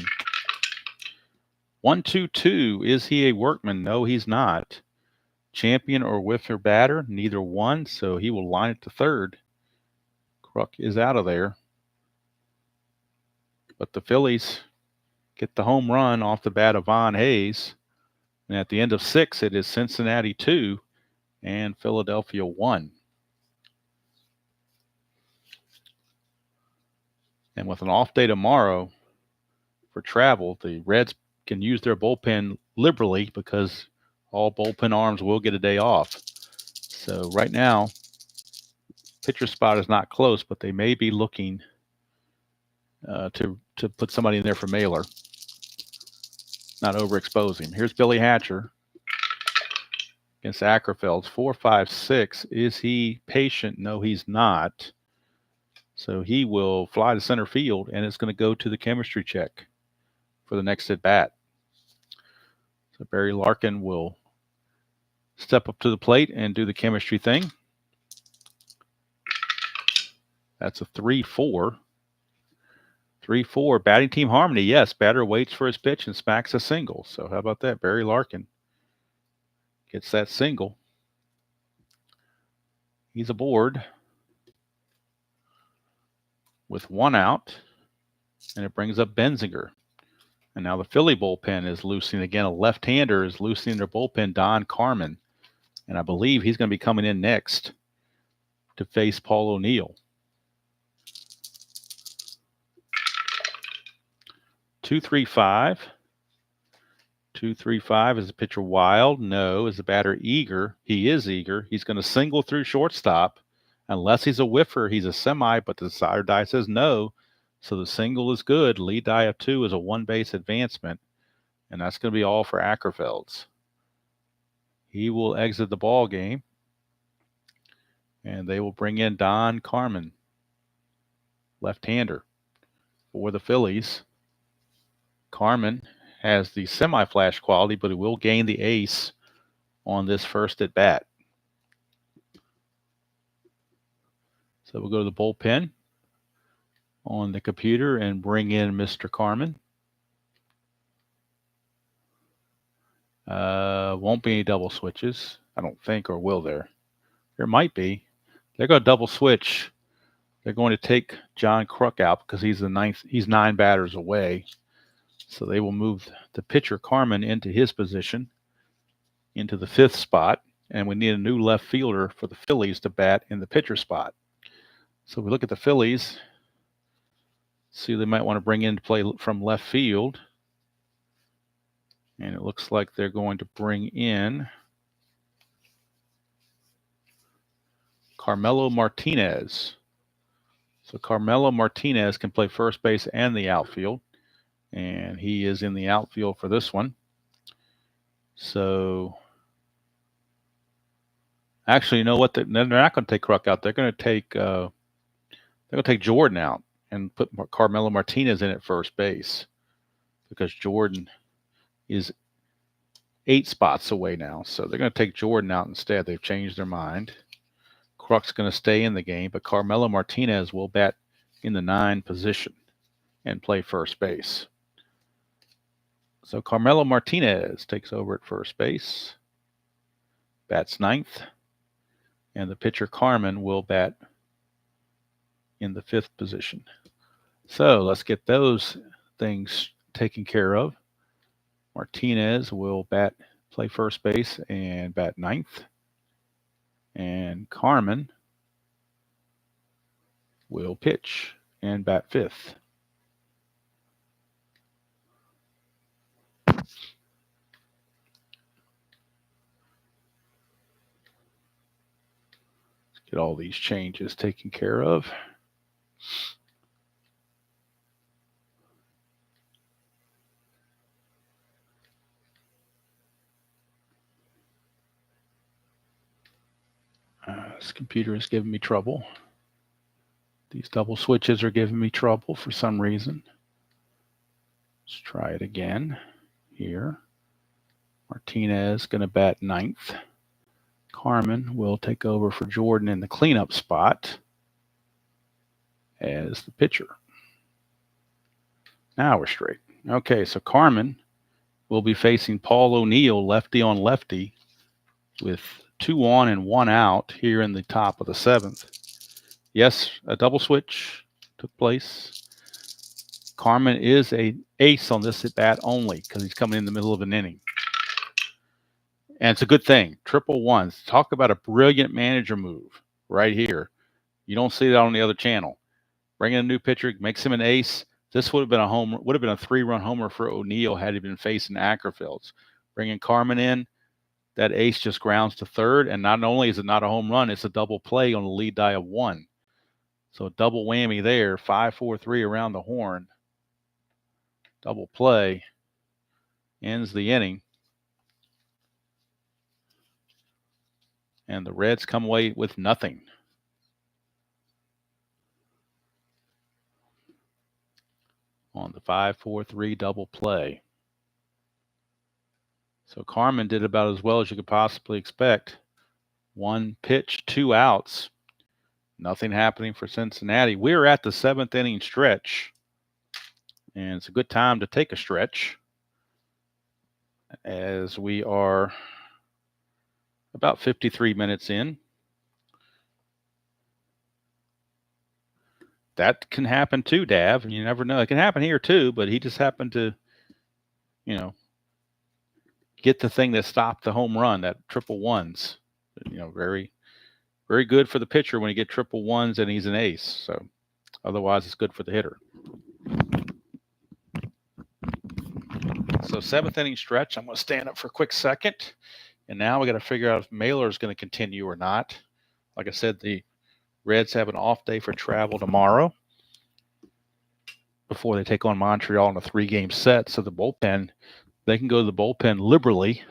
1-2-2. Is he a workman? No, he's not. Champion or whiffer batter? Neither one, so he will line it to third. Kruk is out of there. But the Phillies get the home run off the bat of Von Hayes. And at the end of 6, it is Cincinnati 2 and Philadelphia 1. And with an off day tomorrow for travel, the Reds can use their bullpen liberally because all bullpen arms will get a day off. So right now, pitcher spot is not close, but they may be looking to put somebody in there for Mahler. Not overexpose him. Here's Billy Hatcher against Ackerfeld. 4-5-6. Is he patient? No, he's not. So he will fly to center field, and it's going to go to the chemistry check for the next at bat. So Barry Larkin will step up to the plate and do the chemistry thing. That's a 3-4. 3-4. Batting team harmony. Yes, batter waits for his pitch and smacks a single. So how about that? Barry Larkin gets that single. He's aboard with 1 out, and it brings up Benzinger. And now the Philly bullpen is loosening again. A left-hander is loosening their bullpen, Don Carmen. And I believe he's going to be coming in next to face Paul O'Neill. 2-3-5. 2-3-5. Is the pitcher wild? No. Is the batter eager? He is eager. He's going to single through shortstop. Unless he's a whiffer, he's a semi, but the decider die says no. So the single is good. Lead die of 2 is a 1-base advancement. And that's going to be all for Ackerfelds. He will exit the ball game. And they will bring in Don Carmen, left-hander, for the Phillies. Carmen has the semi-flash quality, but he will gain the ace on this first at bat. So we'll go to the bullpen on the computer and bring in Mr. Carmen. Won't be any double switches, I don't think, or will there? There might be. They're going to double switch. They're going to take John Kruk out because he's the ninth. He's 9 batters away. So they will move the pitcher Carmen into his position, into the 5th spot, and we need a new left fielder for the Phillies to bat in the pitcher spot. So we look at the Phillies, see they might want to bring in to play from left field, and it looks like they're going to bring in Carmelo Martinez. So Carmelo Martinez can play first base and the outfield, and he is in the outfield for this one. So actually, you know what? They're not going to take Kruk out. They're going to take Jordan out and put Carmelo Martinez in at first base because Jordan is 8 spots away now. So they're going to take Jordan out instead. They've changed their mind. Kruk's going to stay in the game, but Carmelo Martinez will bat in the 9 position and play first base. So Carmelo Martinez takes over at first base, bats 9th, and the pitcher Carmen will bat in the 5th position. So let's get those things taken care of. Martinez will play first base and bat 9th, and Carmen will pitch and bat 5th. Get all these changes taken care of. This computer is giving me trouble. These double switches are giving me trouble for some reason. Let's try it again here. Martinez going to bat 9th. Carmen will take over for Jordan in the cleanup spot as the pitcher. Now we're straight. Okay, so Carmen will be facing Paul O'Neill, lefty on lefty, with 2 on and 1 out here in the top of the 7th. Yes, a double switch took place. Carmen is an ace on this at bat only because he's coming in the middle of an inning. And it's a good thing. Triple ones. Talk about a brilliant manager move right here. You don't see that on the other channel. Bringing a new pitcher makes him an ace. This would have been a 3-run homer for O'Neill had he been facing Ackerfields. Bringing Carmen in, that ace just grounds to third, and not only is it not a home run, it's a double play on the lead die of 1. So double whammy there, 5-4-3 around the horn. Double play ends the inning. And the Reds come away with nothing. On the 5-4-3 double play. So Carmen did about as well as you could possibly expect. 1 pitch, 2 outs. Nothing happening for Cincinnati. We're at the 7th inning stretch. And it's a good time to take a stretch as we are about 53 minutes in. That can happen too, Dav. You never know. It can happen here too, but he just happened to, get the thing that stopped the home run, that triple ones. Very, very good for the pitcher when you get triple ones and he's an ace. So otherwise it's good for the hitter. So 7th inning stretch. I'm going to stand up for a quick second. And now we got to figure out if Mahler is going to continue or not. Like I said, the Reds have an off day for travel tomorrow before they take on Montreal in a 3-game set. So the bullpen, they can go to the bullpen liberally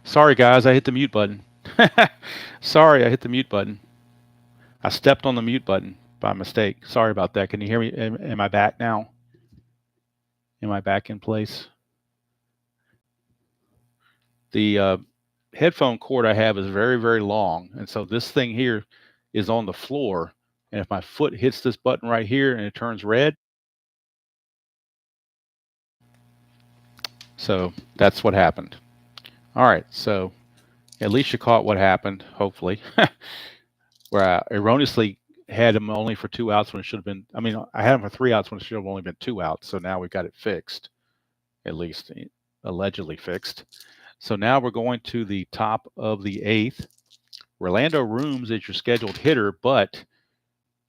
Sorry, guys, I hit the mute button. Sorry, I hit the mute button. I stepped on the mute button by mistake. Sorry about that. Can you hear me? Am I back now? Am I back in place? The headphone cord I have is very, very long. And so this thing here is on the floor. And if my foot hits this button right here and it turns red, so that's what happened. All right. So at least you caught what happened, hopefully, where I erroneously had him only for 2 outs when it should have been. I mean, I had him for 3 outs when it should have only been 2 outs. So now we got it fixed, at least allegedly fixed. So now we're going to the top of the 8th. Orlando Rooms is your scheduled hitter, but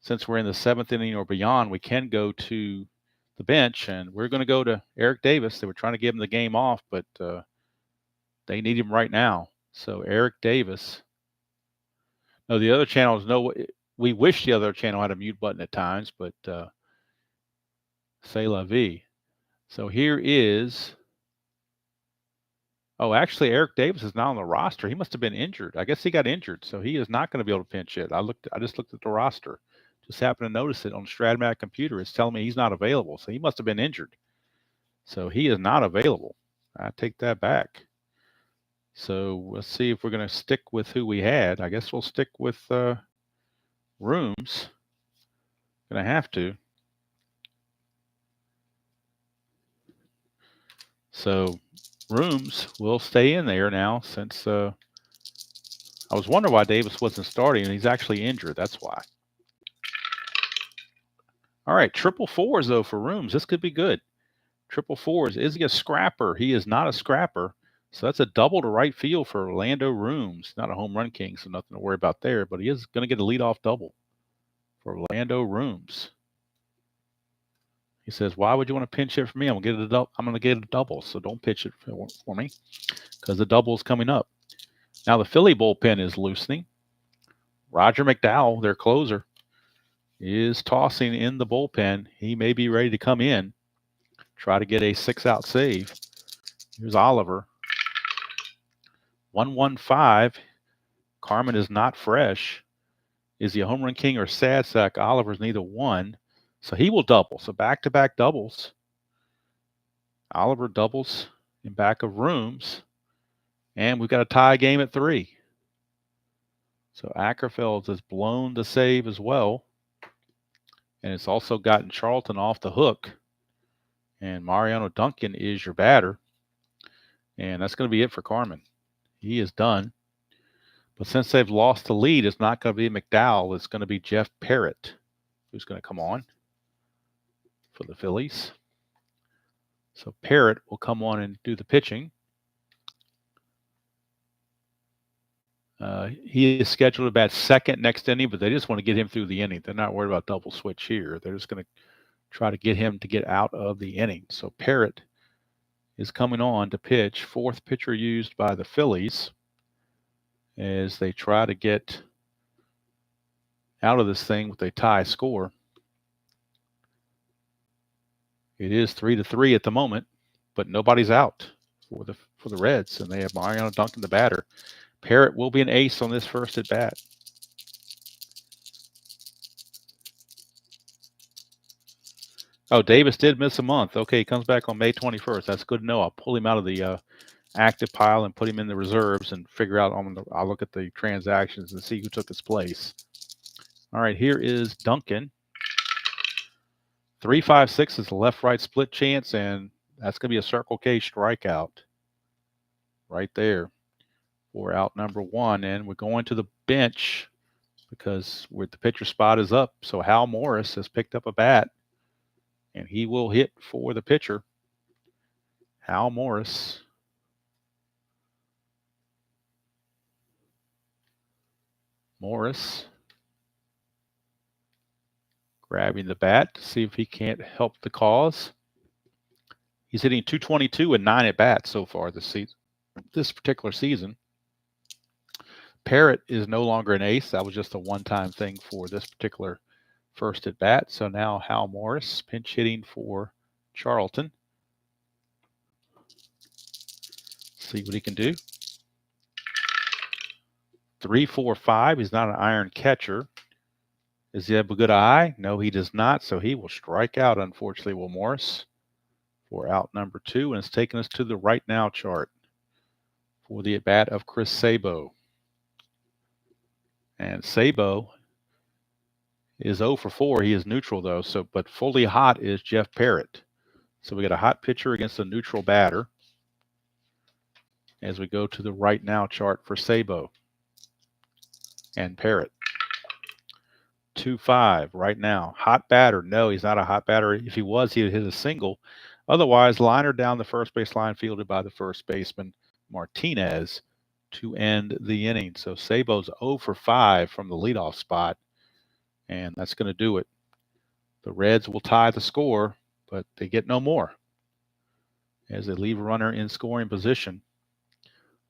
since we're in the 7th inning or beyond, we can go to the bench, and we're going to go to Eric Davis. They were trying to give him the game off, but they need him right now. So Eric Davis. No, the other channels, no, we wish the other channel had a mute button at times, but c'est la vie. So here is. Oh, actually, Eric Davis is not on the roster. He must have been injured. I guess he got injured, so he is not going to be able to pinch hit. I just looked at the roster. Just happened to notice it on the Stratmatic computer. It's telling me he's not available, so he must have been injured. So he is not available. I take that back. So let's see if we're going to stick with who we had. I guess we'll stick with Rooms. Going to have to. So Rooms will stay in there now since I was wondering why Davis wasn't starting, and he's actually injured. That's why. All right, triple fours, though, for Rooms. This could be good. Triple fours. Is he a scrapper? He is not a scrapper. So that's a double to right field for Orlando Rooms. Not a home run king, so nothing to worry about there, but he is going to get a leadoff double for Orlando Rooms. He says, why would you want to pinch hit for me? I'm going to get a double, so don't pitch it for me because the double is coming up. Now the Philly bullpen is loosening. Roger McDowell, their closer, is tossing in the bullpen. He may be ready to come in, try to get a 6-out save. Here's Oliver. 1-1-5. Carmen is not fresh. Is he a home run king or sad sack? Oliver's neither one. So he will double. So back-to-back doubles. Oliver doubles in back of Rooms. And we've got a tie game at 3. So Ackerfeld has blown the save as well. And it's also gotten Charlton off the hook. And Mariano Duncan is your batter. And that's going to be it for Carmen. He is done. But since they've lost the lead, it's not going to be McDowell. It's going to be Jeff Parrott who's going to come on for the Phillies. So Parrott will come on and do the pitching. He is scheduled to bat second next inning, but they just want to get him through the inning. They're not worried about double switch here. They're just going to try to get him to get out of the inning. So Parrott is coming on to pitch. 4th pitcher used by the Phillies as they try to get out of this thing with a tie score. It is 3-3 at the moment, but nobody's out for the Reds, and they have Mariano Duncan, the batter. Parrott will be an ace on this first at bat. Oh, Davis did miss a month. Okay, he comes back on May 21st. That's good to know. I'll pull him out of the active pile and put him in the reserves and figure out. I'll look at the transactions and see who took his place. All right, here is Duncan. 3-5-6 is a left-right split chance, and that's going to be a Circle K strikeout right there for out number 1. And we're going to the bench because the pitcher spot is up. So Hal Morris has picked up a bat, and he will hit for the pitcher. Hal Morris. Morris grabbing the bat to see if he can't help the cause. He's hitting .222 and 9 at bats so far this particular season. Parrott is no longer an ace. That was just a one-time thing for this particular first at bat. So now Hal Morris pinch hitting for Charlton. See what he can do. 3, 4, 5. He's not an iron catcher. Does he have a good eye? No, he does not. So he will strike out, unfortunately, Will Morris, for out number 2. And it's taking us to the right now chart for the at-bat of Chris Sabo. And Sabo is 0 for 4. He is neutral, though. But fully hot is Jeff Parrott. So we got a hot pitcher against a neutral batter as we go to the right now chart for Sabo and Parrott. 2-5 right now. Hot batter. No, he's not a hot batter. If he was, he would hit a single. Otherwise, liner down the first base line, fielded by the first baseman, Martinez, to end the inning. So Sabo's 0 for 5 from the leadoff spot, and that's going to do it. The Reds will tie the score, but they get no more as they leave a runner in scoring position.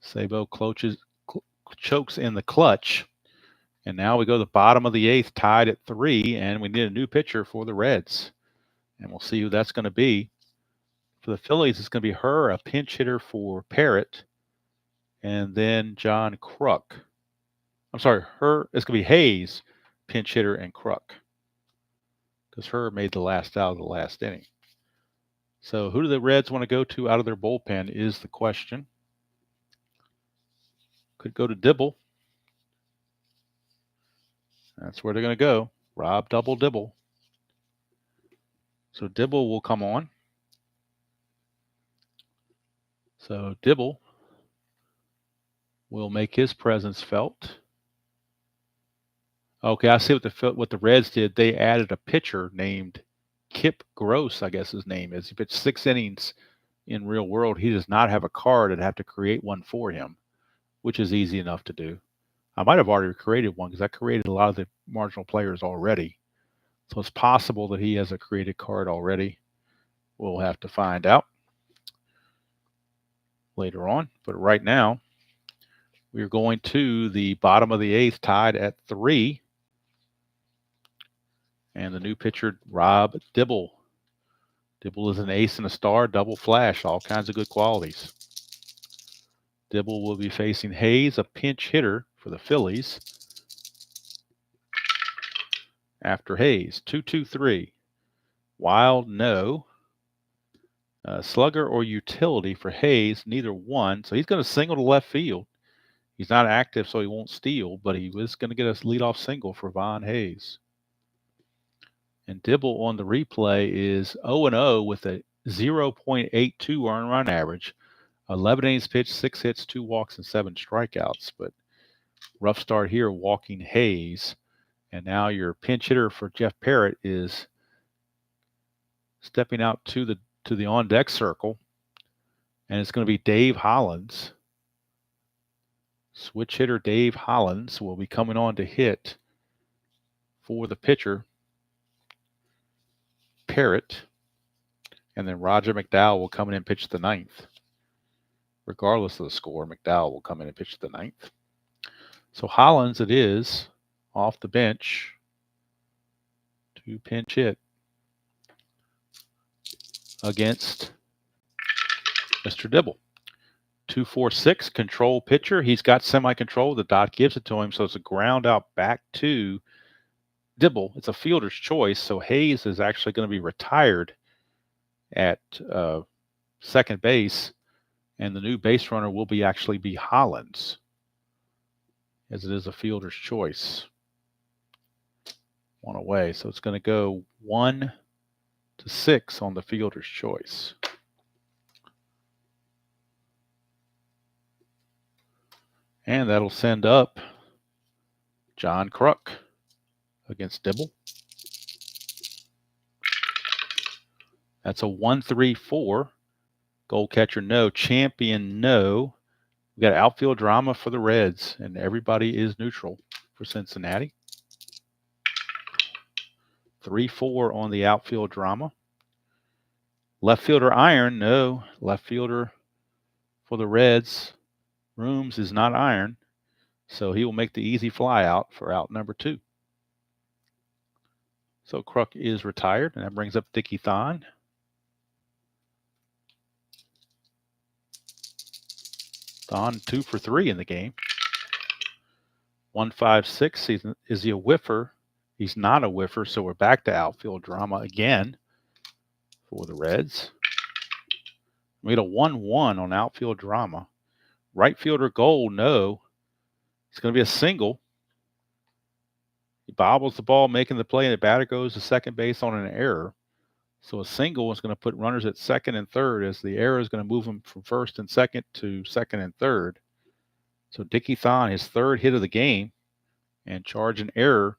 Sabo chokes in the clutch. And now we go to the bottom of the 8th, tied at 3, and we need a new pitcher for the Reds. And we'll see who that's going to be. For the Phillies, it's going to be a pinch hitter for Parrott, and then John Kruk. I'm sorry, it's going to be Hayes, pinch hitter, and Kruk, because made the last out of the last inning. So who do the Reds want to go to out of their bullpen is the question. Could go to Dibble. That's where they're going to go. Rob Double Dibble. So Dibble will come on. So Dibble will make his presence felt. Okay, I see what the Reds did. They added a pitcher named Kip Gross, I guess his name is. He pitched 6 innings in real world. He does not have a card. I'd have to create one for him, which is easy enough to do. I might have already created one because I created a lot of the marginal players already. So it's possible that he has a created card already. We'll have to find out later on. But right now, we're going to the bottom of the 8th, tied at 3. And the new pitcher, Rob Dibble. Dibble is an ace and a star, double flash, all kinds of good qualities. Dibble will be facing Hayes, a pinch hitter for the Phillies. After Hayes, 2-2-3. Wild, no. Slugger or utility for Hayes, neither one. So he's going to single to left field. He's not active, so he won't steal, but he was going to get a leadoff single for Von Hayes. And Dibble on the replay is 0-0 with a 0.82 earned run average, 11 innings pitched, 6 hits, 2 walks, and 7 strikeouts. But rough start here, walking Hayes. And now your pinch hitter for Jeff Parrott is stepping out to the on-deck circle, and it's going to be Dave Hollins. Switch hitter Dave Hollins will be coming on to hit for the pitcher, Parrott, and then Roger McDowell will come in and pitch the 9th. Regardless of the score, McDowell will come in and pitch the 9th. So Hollins it is, off the bench to pinch hit against Mr. Dibble. 2-4-6, control pitcher. He's got semi-control. The dot gives it to him, so it's a ground out back to Dibble. It's a fielder's choice, so Hayes is actually going to be retired at second base, and the new base runner will actually be Hollins, as it is a fielder's choice. 1 away, so it's going to go 1-6 on the fielder's choice. And that'll send up John Kruk against Dibble. That's a 1-3-4. Goal catcher, no. Champion, no. We got outfield drama for the Reds, and everybody is neutral for Cincinnati. 3-4 on the outfield drama. Left fielder iron, no. Left fielder for the Reds, Rooms is not iron, so he will make the easy fly out for out number 2. So Kruk is retired, and that brings up Dickie Thon. Thon 2 for 3 in the game. 156. Is he a whiffer? He's not a whiffer, so we're back to outfield drama again for the Reds. We had a 1-1 on outfield drama. Right fielder goal, no. It's going to be a single. He bobbles the ball, making the play, and the batter goes to second base on an error. So a single is going to put runners at second and third, as the error is going to move them from first and second to second and third. So Dickie Thon, his third hit of the game, and charge an error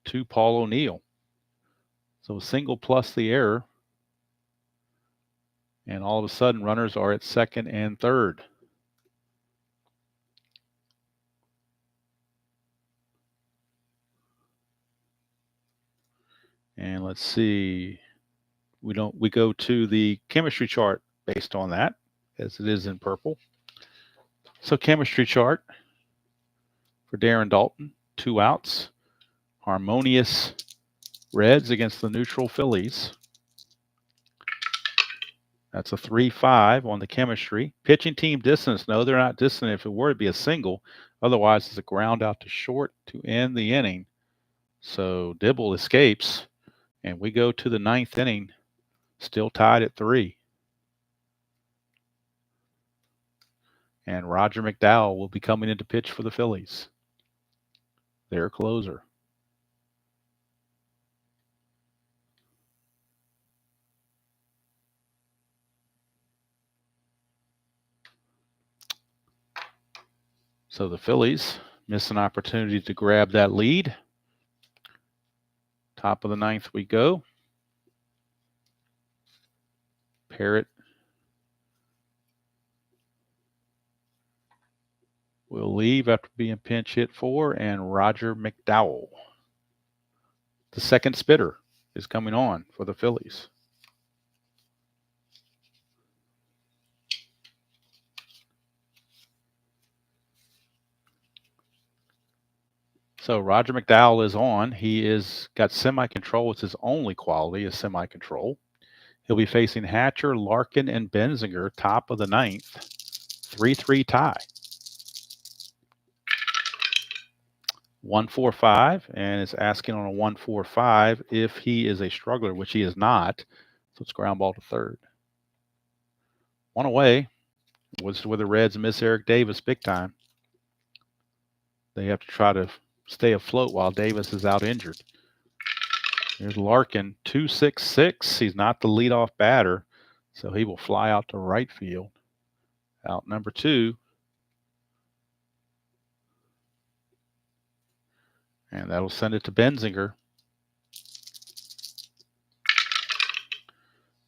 to Paul O'Neill. So a single plus the error, and all of a sudden runners are at second and third. And let's see, we go to the chemistry chart based on that, as it is in purple. So chemistry chart for Darren Daulton, 2 outs, harmonious Reds against the neutral Phillies. That's a 3-5 on the chemistry. Pitching team distance, no, they're not distant if it were to be a single. Otherwise, it's a ground out to short to end the inning. So Dibble escapes, and we go to the 9th inning, still tied at 3. And Roger McDowell will be coming in to pitch for the Phillies, their closer. So the Phillies miss an opportunity to grab that lead. Top of the 9th we go. Parrott will leave after being pinch hit for, and Roger McDowell, the second spitter, is coming on for the Phillies. So Roger McDowell is on. He is got semi-control. It's his only quality is semi-control. He'll be facing Hatcher, Larkin, and Benzinger, top of the 9th. 3-3 tie. 1-4-5, and it's asking on a 1-4-5 if he is a struggler, which he is not. So it's ground ball to third. One away was where the Reds miss Eric Davis big time. They have to try to stay afloat while Davis is out injured. Here's Larkin, 2-6-6. He's not the leadoff batter, so he will fly out to right field. Out number 2. And that'll send it to Benzinger.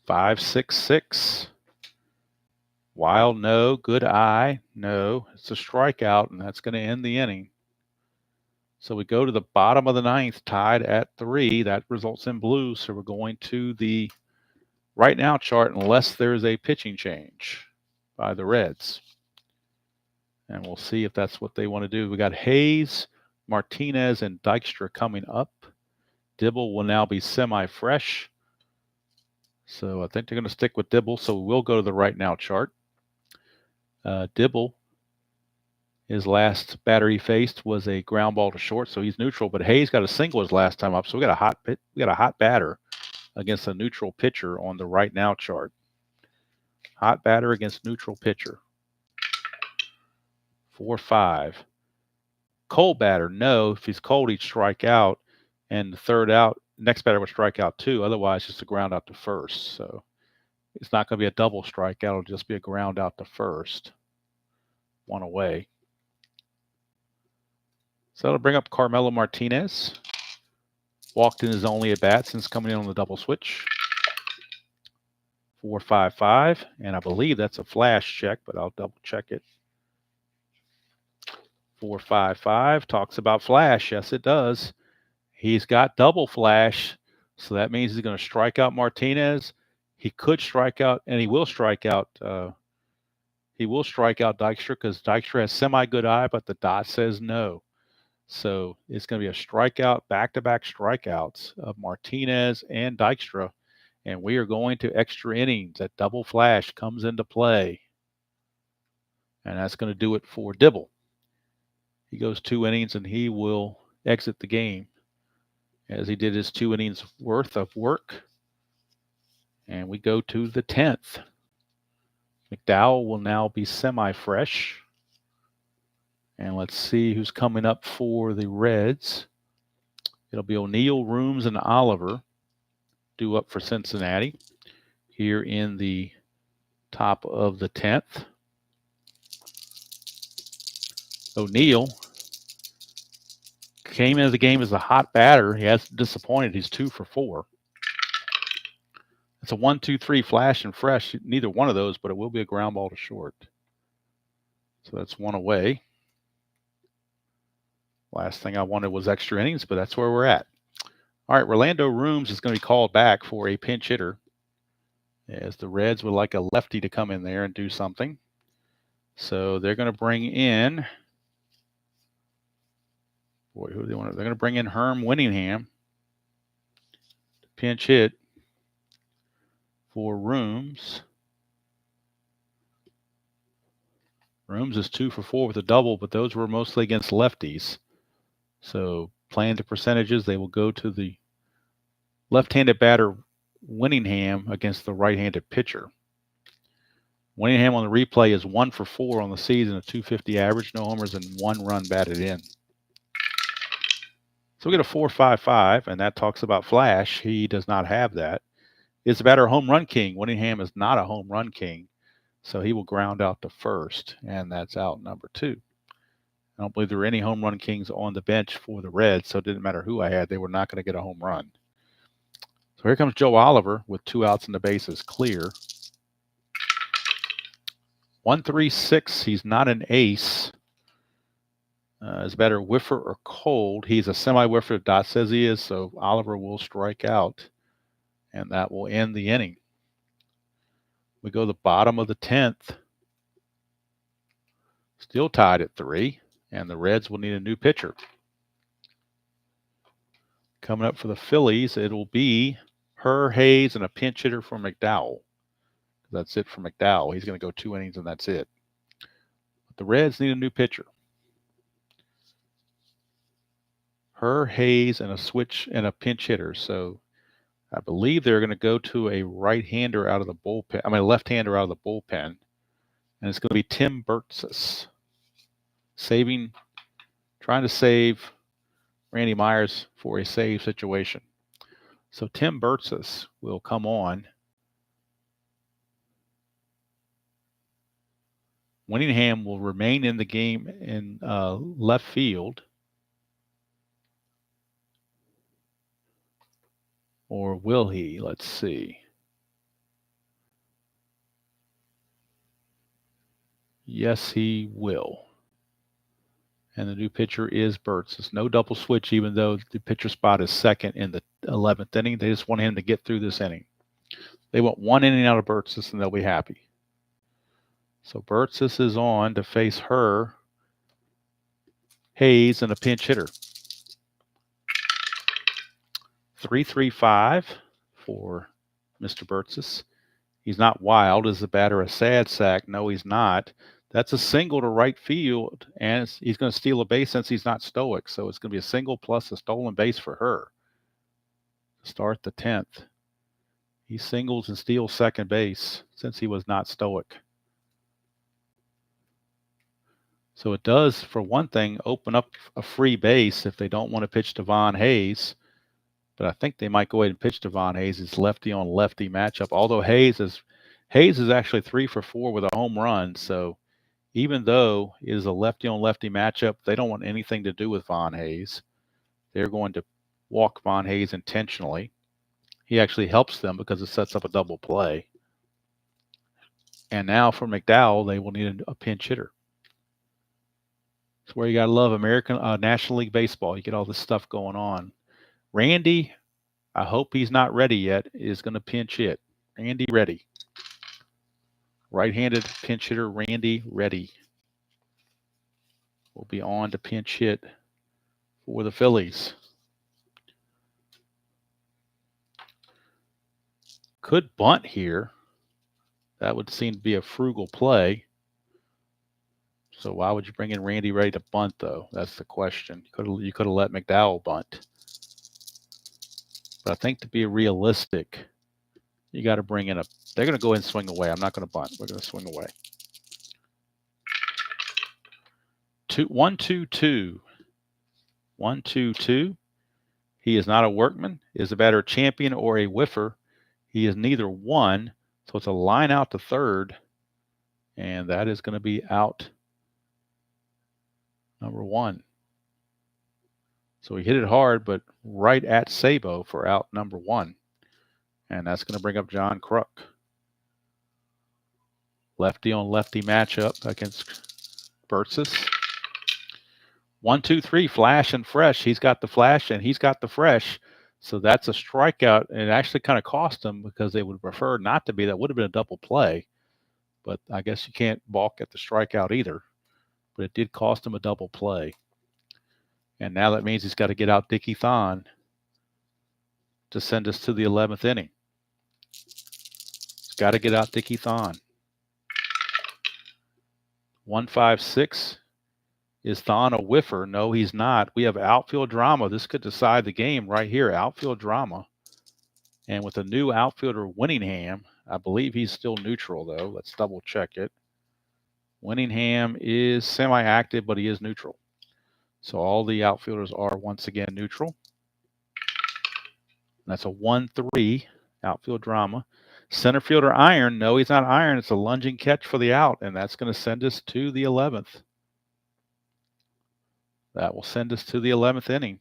5-6-6. Wild, no. Good eye, no. It's a strikeout, and that's going to end the inning. So we go to the bottom of the 9th, tied at 3. That results in blue, so we're going to the right now chart unless there's a pitching change by the Reds. And we'll see if that's what they want to do. We got Hayes, Martinez, and Dykstra coming up. Dibble will now be semi-fresh. So I think they're going to stick with Dibble, so we'll go to the right now chart. Dibble, his last batter he faced was a ground ball to short, so he's neutral. But Hayes got a single his last time up, so we got a hot batter against a neutral pitcher on the right now chart. Hot batter against neutral pitcher. 4-5. Cold batter, no. If he's cold, he'd strike out, and the third out, next batter would strike out too. Otherwise, just a ground out to first. So it's not going to be a double strikeout. It'll just be a ground out to first. One away. So that'll bring up Carmelo Martinez. Walked in his only at bat since coming in on the double switch. 4-5-5, and I believe that's a flash check, but I'll double check it. 4-5-5 talks about flash. Yes, it does. He's got double flash, so that means he's going to strike out Martinez. He could strike out, and he will strike out. He will strike out Dykstra because Dykstra has semi-good eye, but the dot says no. So it's going to be a strikeout, back-to-back strikeouts of Martinez and Dykstra, and we are going to extra innings. That double flash comes into play, and that's going to do it for Dibble. He goes 2 innings and he will exit the game as he did his 2 innings worth of work. And we go to the 10th. McDowell will now be semi-fresh. And let's see who's coming up for the Reds. It'll be O'Neill, Rooms, and Oliver due up for Cincinnati here in the top of the 10th. O'Neill came into the game as a hot batter. He has disappointed. He's 2 for 4. It's a 1-2-3 flash and fresh. Neither one of those, but it will be a ground ball to short. So that's one away. Last thing I wanted was extra innings, but that's where we're at. All right, Rolando Rooms is going to be called back for a pinch hitter, as the Reds would like a lefty to come in there and do something. So they're going to bring in, who do they want? They're going to bring in Herm Winningham to pinch hit for Rooms. Rooms is 2 for 4 with a double, but those were mostly against lefties. So playing the percentages, they will go to the left-handed batter Winningham against the right-handed pitcher. Winningham on the replay is 1 for 4 on the season, a .250 average, no homers, and 1 run batted in. So we get a 4.55, and that talks about flash. He does not have that. Is the batter a home run king? Winningham is not a home run king, so he will ground out to first, and that's out number 2. I don't believe there were any home run kings on the bench for the Reds, so it didn't matter who I had. They were not going to get a home run. So here comes Joe Oliver with 2 outs and the bases clear. 1-3-6. He's not an ace. Is better whiffer or cold. He's a semi-whiffer. Dot says he is, so Oliver will strike out, and that will end the inning. We go to the bottom of the 10th. Still tied at 3, and the Reds will need a new pitcher. Coming up for the Phillies, it will be Herr Hayes and a pinch hitter for McDowell. That's it for McDowell. He's going to go 2 innings, and that's it. But the Reds need a new pitcher. Herr Hayes and a switch and a pinch hitter. So I believe they're going to go to a right-hander out of the bullpen. I mean, a left-hander out of the bullpen. And it's going to be Tim Burtsis. Trying to save Randy Myers for a save situation. So Tim Burtsis will come on. Winningham will remain in the game in left field. Or will he? Let's see. Yes, he will. And the new pitcher is Burtsis. No double switch, even though the pitcher spot is second in the 11th inning. They just want him to get through this inning. They want 1 inning out of Burtsis, and they'll be happy. So Burtsis is on to face Herr Hayes and a pinch hitter. 3.35 for Mr. Burtsis. He's not wild. Is the batter a sad sack? No, he's not. That's a single to right field, and he's going to steal a base since he's not stoic. So it's going to be a single plus a stolen base for Herr. Start the 10th. He singles and steals second base since he was not stoic. So it does, for one thing, open up a free base if they don't want to pitch to Von Hayes. But I think they might go ahead and pitch to Von Hayes. It's lefty on lefty matchup. Although Hayes is actually 3 for 4 with a home run. So even though it is a lefty on lefty matchup, they don't want anything to do with Von Hayes. They're going to walk Von Hayes intentionally. He actually helps them because it sets up a double play. And now for McDowell, they will need a pinch hitter. It's where you got to love American National League Baseball. You get all this stuff going on. Randy, I hope he's not ready yet, is going to pinch hit. Randy Ready. Right-handed pinch hitter Randy Ready will be on to pinch hit for the Phillies. Could bunt here. That would seem to be a frugal play. So why would you bring in Randy ready to bunt, though? That's the question. You could have let McDowell bunt. But I think to be realistic, you got to bring in they're going to go ahead and swing away. I'm not going to bunt. We're going to swing away. 1-2-2. 1-2-2. He is not a workman, is a batter champion, or a whiffer. He is neither one. So it's a line out to third. And that is going to be out number 1. So he hit it hard, but right at Sabo for out number 1. And that's going to bring up John Kruk. Lefty on lefty matchup against Burtsis. 1-2-3, flash and fresh. He's got the flash and he's got the fresh. So that's a strikeout. It actually kind of cost him because they would prefer not to be. That would have been a double play. But I guess you can't balk at the strikeout either. But it did cost him a double play. And now that means he's got to get out Dickie Thon to send us to the 11th inning. He's got to get out Dickie Thon. 1-5-6. Is Thon a whiffer? No, he's not. We have outfield drama. This could decide the game right here. Outfield drama. And with a new outfielder, Winningham, I believe he's still neutral, though. Let's double check it. Winningham is semi-active, but he is neutral. So all the outfielders are once again neutral. That's a 1-3 outfield drama. Center fielder iron. No, he's not iron. It's a lunging catch for the out, and that's going to send us to the 11th. That will send us to the 11th inning.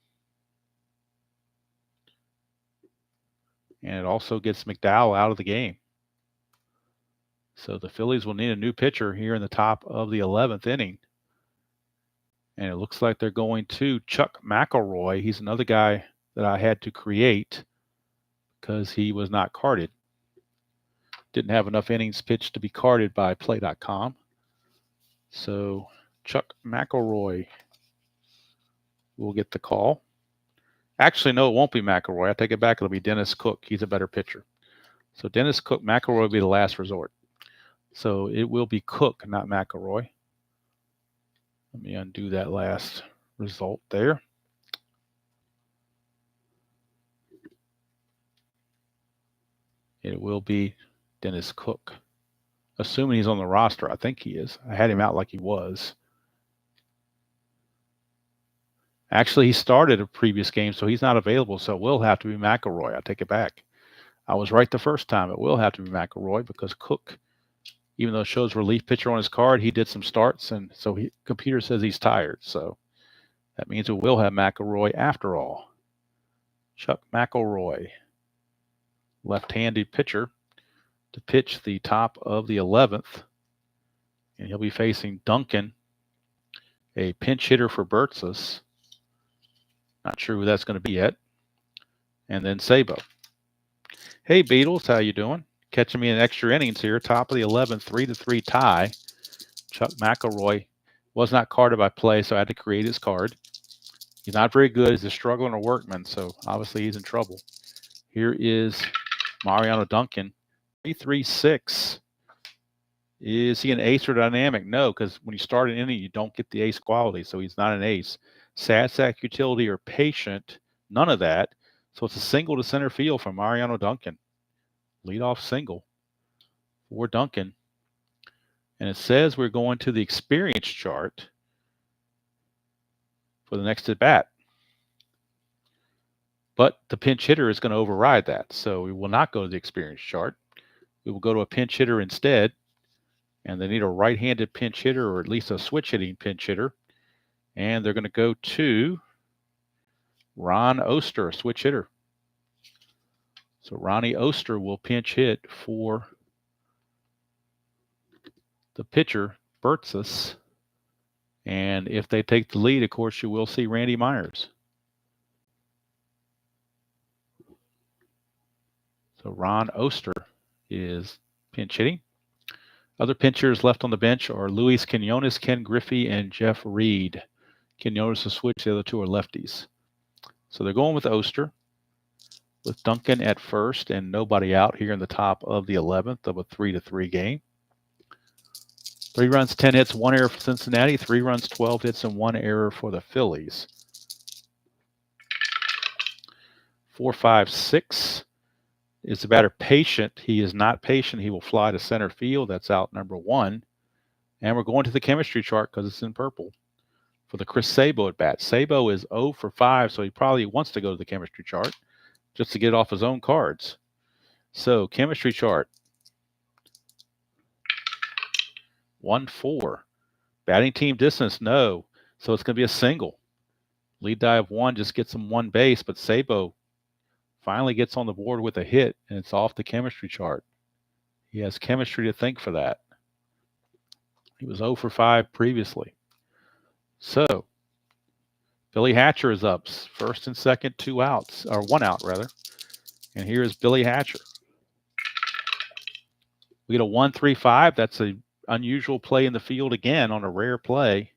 And it also gets McDowell out of the game. So the Phillies will need a new pitcher here in the top of the 11th inning. And it looks like they're going to Chuck McElroy. He's another guy that I had to create because he was not carded. Didn't have enough innings pitched to be carded by Play.com. So Chuck McElroy will get the call. Actually, no, it won't be McElroy. I take it back. It'll be Dennis Cook. He's a better pitcher. So Dennis Cook, McElroy will be the last resort. So it will be Cook, not McElroy. Let me undo that last result there. It will be Dennis Cook. Assuming he's on the roster. I think he is. I had him out like he was. Actually, he started a previous game, so he's not available. So it will have to be McElroy. I take it back. I was right the first time. It will have to be McElroy because Cook, even though it shows relief pitcher on his card, he did some starts, and so computer says he's tired. So that means we will have McElroy after all. Chuck McElroy, left-handed pitcher, to pitch the top of the 11th. And he'll be facing Duncan, a pinch hitter for Burtsis. Not sure who that's going to be yet. And then Sabo. Hey, Beatles, how you doing? Catching me in extra innings here. Top of the 11th, 3-3 tie. Chuck McElroy was not carded by Play, so I had to create his card. He's not very good. He's a struggling or workman, so obviously he's in trouble. Here is Mariano Duncan. 3-3-6. Is he an ace or dynamic? No, because when you start an inning, you don't get the ace quality, so he's not an ace. Sad sack utility or patient, none of that. So it's a single to center field from Mariano Duncan. Leadoff single for Duncan. And it says we're going to the experience chart for the next at bat. But the pinch hitter is going to override that. So we will not go to the experience chart. We will go to a pinch hitter instead. And they need a right-handed pinch hitter or at least a switch-hitting pinch hitter. And they're going to go to Ron Oster, a switch hitter. So Ronnie Oster will pinch hit for the pitcher, Burtsis. And if they take the lead, of course, you will see Randy Myers. So Ron Oster is pinch hitting. Other pitchers left on the bench are Luis Quinones, Ken Griffey, and Jeff Reed. Quinones will switch. The other two are lefties. So they're going with Oster, with Duncan at first and nobody out here in the top of the 11th of a 3-3 game. 3 runs, 10 hits, 1 error for Cincinnati. 3 runs, 12 hits, and 1 error for the Phillies. 4, 5, 6. Is the batter patient? He is not patient. He will fly to center field. That's out number 1. And we're going to the chemistry chart because it's in purple for the Chris Sabo at bat. Sabo is 0 for 5, so he probably wants to go to the chemistry chart just to get off his own cards. So, chemistry chart. 1-4. Batting team distance, no. So it's going to be a single. Lead die of 1 just gets him 1 base, but Sabo finally gets on the board with a hit, and it's off the chemistry chart. He has chemistry to thank for that. He was 0 for 5 previously. So, Billy Hatcher is up. First and second, 2 outs, or 1 out, rather. And here is Billy Hatcher. We get a 1-3-5. That's an unusual play in the field again on a rare play.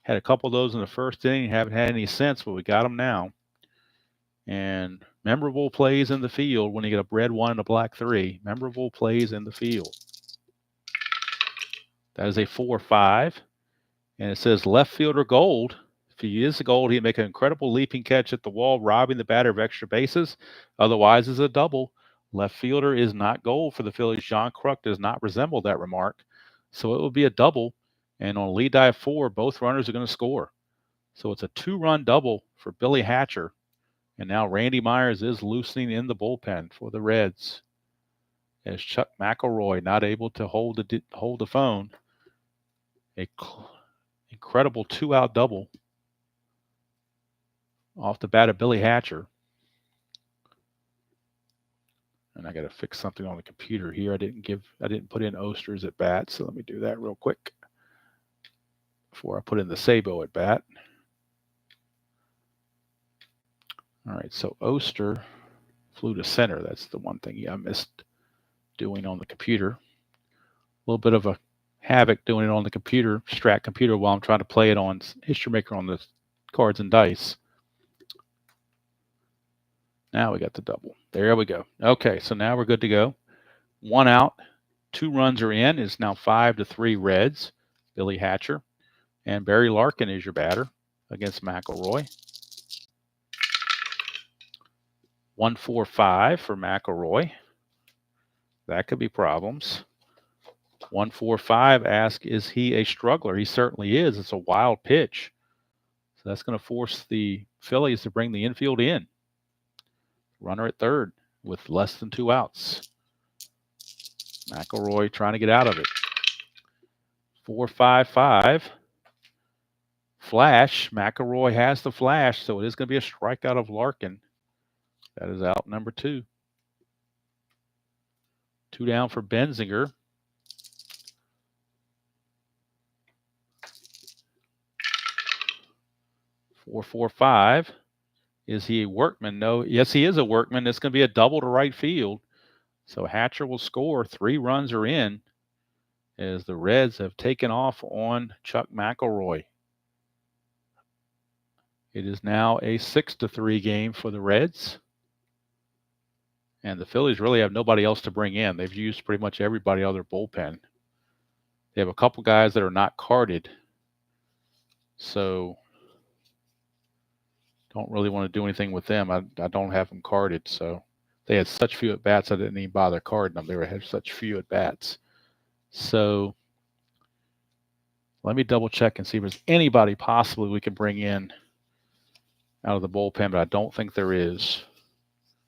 Had a couple of those in the first inning. Haven't had any since, but we got them now. And memorable plays in the field when you get a red 1 and a black 3. Memorable plays in the field. That is a 4-5. And it says left fielder gold. If he is a gold, he'd make an incredible leaping catch at the wall, robbing the batter of extra bases. Otherwise, it's a double. Left fielder is not gold for the Phillies. John Kruk does not resemble that remark. So it will be a double. And on lead die of 4, both runners are going to score. So it's a 2-run double for Billy Hatcher. And now Randy Myers is loosening in the bullpen for the Reds. As Chuck McElroy not able to hold the phone. A incredible 2-out double off the bat of Billy Hatcher. And I got to fix something on the computer here. I didn't put in Oster's at bat, so let me do that real quick before I put in the Sabo at bat. All right, so Oster flew to center. That's the one thing I missed doing on the computer. A little bit of a havoc doing it on the computer, Strat computer, while I'm trying to play it on History Maker on the cards and dice. Now we got the double. There we go. Okay, so now we're good to go. 1 out, 2 runs are in. It's now 5-3 Reds. Billy Hatcher. And Barry Larkin is your batter against McElroy. 1-4-5 for McElroy. That could be problems. 1-4-5 asks, is he a struggler? He certainly is. It's a wild pitch. So that's going to force the Phillies to bring the infield in. Runner at third with less than 2 outs. McElroy trying to get out of it. 4-5-5. Flash. McElroy has the flash, so it is going to be a strikeout of Larkin. That is out number 2. 2 down for Benzinger. Four, 4-5. Is he a workman? No. Yes, he is a workman. It's going to be a double to right field. So Hatcher will score. 3 runs are in as the Reds have taken off on Chuck McElroy. It is now a 6-3 game for the Reds. And the Phillies really have nobody else to bring in. They've used pretty much everybody out of their bullpen. They have a couple guys that are not carded. So don't really want to do anything with them. I don't have them carded. So they had such few at-bats, I didn't even bother carding them. They had such few at-bats. So let me double check and see if there's anybody possibly we can bring in out of the bullpen, but I don't think there is.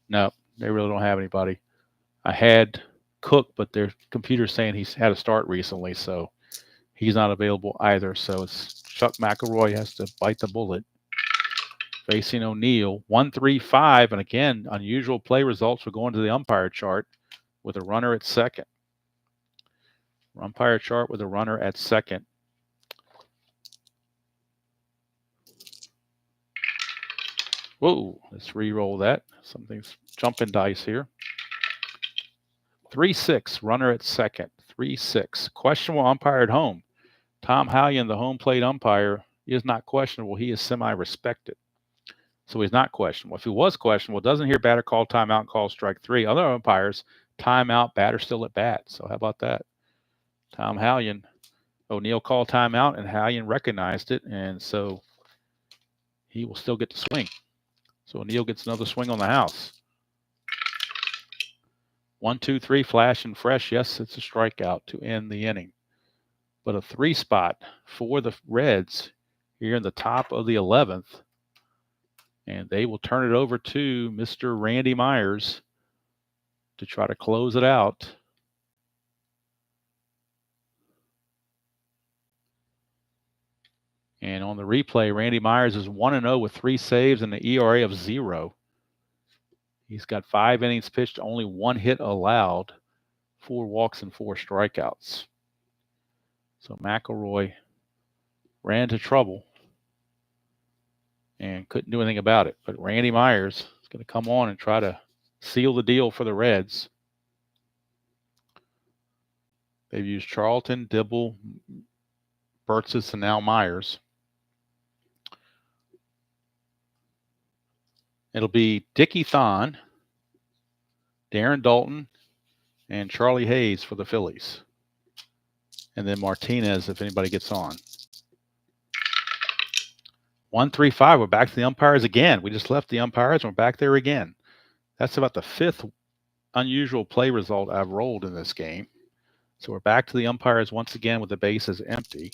No, they really don't have anybody. I had Cook, but their computer's saying he's had a start recently, so he's not available either. So it's Chuck McElroy has to bite the bullet. Facing O'Neill, 1-3-5, and again, unusual play results. We're going to the umpire chart with a runner at second. Umpire chart with a runner at second. Whoa, let's re-roll that. Something's jumping dice here. 3-6, runner at second. 3-6. Questionable umpire at home. Tom Hallion, the home plate umpire, is not questionable. He is semi-respected. So he's not questionable. If he was questionable, doesn't hear batter call timeout and call strike 3. Other umpires, timeout, batter still at bat. So how about that? Tom Hallion. O'Neill called timeout, and Hallion recognized it, and so he will still get to swing. So O'Neill gets another swing on the house. 1, 2, 3, flash and fresh. Yes, it's a strikeout to end the inning. But a 3 spot for the Reds here in the top of the 11th. And they will turn it over to Mr. Randy Myers to try to close it out. And on the replay, Randy Myers is 1-0 with 3 saves and an ERA of 0. He's got 5 innings pitched, only 1 hit allowed, 4 walks and 4 strikeouts. So McElroy ran into trouble and couldn't do anything about it. But Randy Myers is going to come on and try to seal the deal for the Reds. They've used Charlton, Dibble, Burtsis, and now Myers. It'll be Dickie Thon, Darren Dalton, and Charlie Hayes for the Phillies. And then Martinez if anybody gets on. 1-3-5. We're back to the umpires again. We just left the umpires and we're back there again. That's about the 5th unusual play result I've rolled in this game. So we're back to the umpires once again with the bases empty.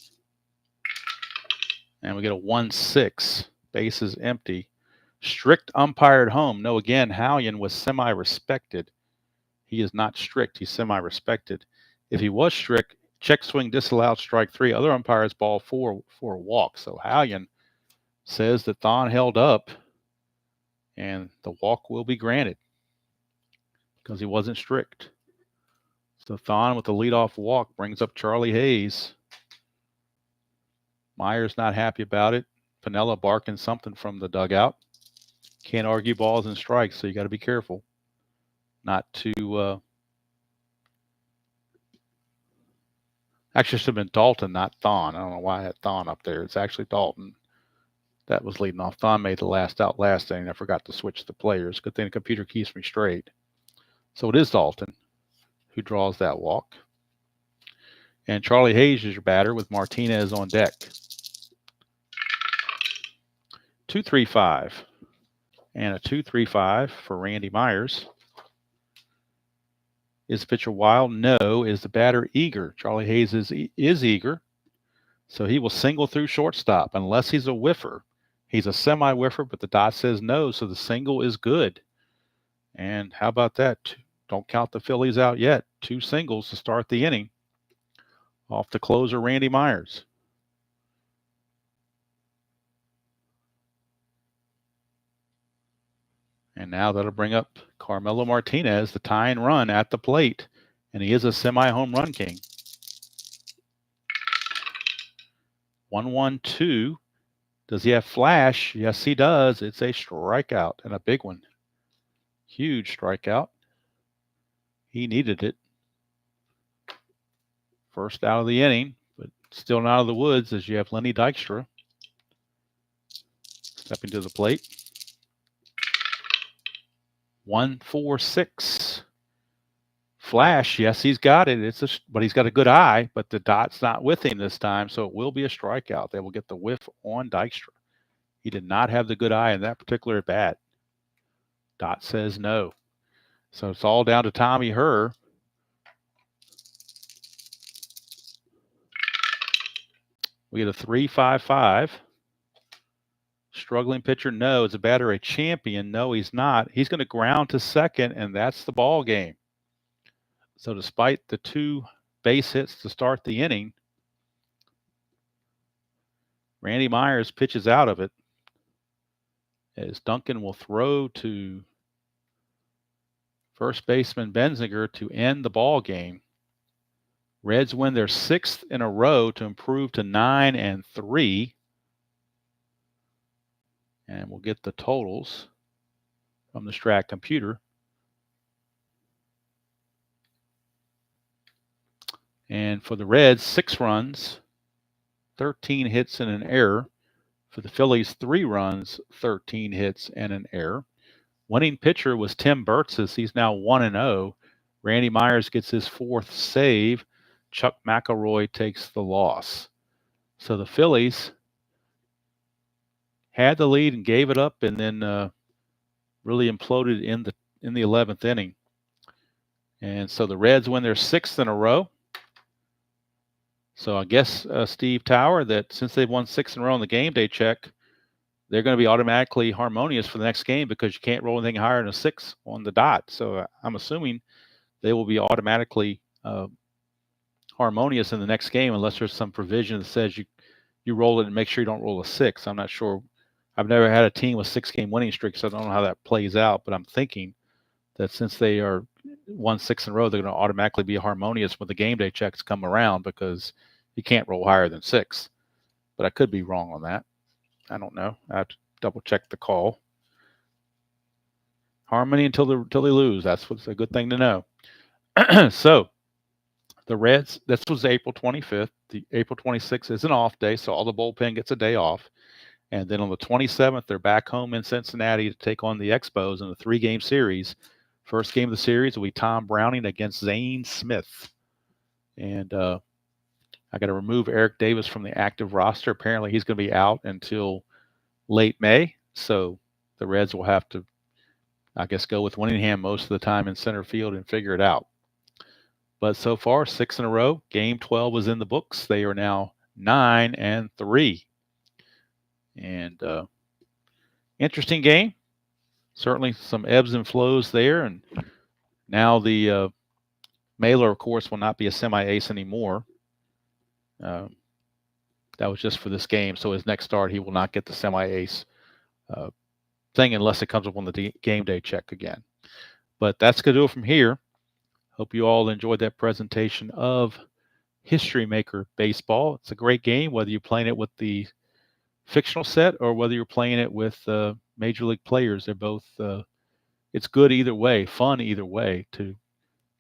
And we get a 1-6. Bases empty. Strict umpired home. No, again, Hallion was semi-respected. He is not strict. He's semi-respected. If he was strict, check swing disallowed, strike 3. Other umpires ball 4 for a walk. So Hallion says that Thon held up and the walk will be granted because he wasn't strict. So Thon with the leadoff walk brings up Charlie Hayes. Myers not happy about it. Piniella barking something from the dugout. Can't argue balls and strikes, so you got to be careful not to. Actually, it should have been Dalton, not Thon. I don't know why I had Thon up there. It's actually Dalton that was leading off. Thon made the last out last inning. I forgot to switch the players. Good thing the computer keeps me straight. So it is Dalton who draws that walk. And Charlie Hayes is your batter with Martinez on deck. 2-3-5. And a 2-3-5 for Randy Myers. Is the pitcher wild? No. Is the batter eager? Charlie Hayes is eager. So he will single through shortstop unless he's a whiffer. He's a semi-whiffer, but the dot says no, so the single is good. And how about that? Don't count the Phillies out yet. 2 singles to start the inning. Off the closer, Randy Myers. And now that'll bring up Carmelo Martinez, the tying run at the plate. And he is a semi-home run king. 1-1-2. Does he have flash? Yes, he does. It's a strikeout and a big one. Huge strikeout. He needed it. First out of the inning, but still not out of the woods as you have Lenny Dykstra stepping to the plate. 1-4-6. Flash, yes, he's got it. But he's got a good eye, but the dot's not with him this time, so it will be a strikeout. They will get the whiff on Dykstra. He did not have the good eye in that particular at bat. Dot says no. So it's all down to Tommy Herr. We get a 3-5-5. Struggling pitcher, no. Is a batter a champion? No, he's not. He's going to ground to second, and that's the ball game. So despite the 2 base hits to start the inning, Randy Myers pitches out of it as Duncan will throw to first baseman Benzinger to end the ball game. Reds win their 6th in a row to improve to 9-3. And we'll get the totals from the Strat computer. And for the Reds, 6 runs, 13 hits and an error. For the Phillies, 3 runs, 13 hits and an error. Winning pitcher was Tim Burtsis. He's now 1-0. Randy Myers gets his 4th save Chuck McElroy takes the loss. So the Phillies had the lead and gave it up, and then really imploded in the 11th inning. And so the Reds win their 6th in a row. So I guess, Steve Tower, that since they've won 6 in a row on the game day check, they're going to be automatically harmonious for the next game because you can't roll anything higher than a 6 on the dot. So I'm assuming they will be automatically harmonious in the next game unless there's some provision that says you roll it and make sure you don't roll a 6. I'm not sure. I've never had a team with 6-game winning streaks, so I don't know how that plays out. But I'm thinking that since they are won 6 in a row, they're going to automatically be harmonious when the game day checks come around because you can't roll higher than 6. But I could be wrong on that. I don't know. I have to double check the call. Harmony until they lose. That's what's a good thing to know. So the Reds, this was April 25th. The April 26th is an off day, so all the bullpen gets a day off. And then on the 27th, they're back home in Cincinnati to take on the Expos in a 3-game series. First game of the series will be Tom Browning against Zane Smith. And I got to remove Eric Davis from the active roster. Apparently, he's going to be out until late May. So the Reds will have to, I guess, go with Winningham most of the time in center field and figure it out. But so far, 6 in a row. Game 12 was in the books. They are now 9-3. And interesting game. Certainly some ebbs and flows there. And now the Mahler, of course, will not be a semi-ace anymore. That was just for this game. So his next start, he will not get the semi-ace thing unless it comes up on the game day check again. But that's going to do it from here. Hope you all enjoyed that presentation of History Maker Baseball. It's a great game, whether you're playing it with the fictional set or whether you're playing it with Major League players. They're both, it's good either way, fun either way to,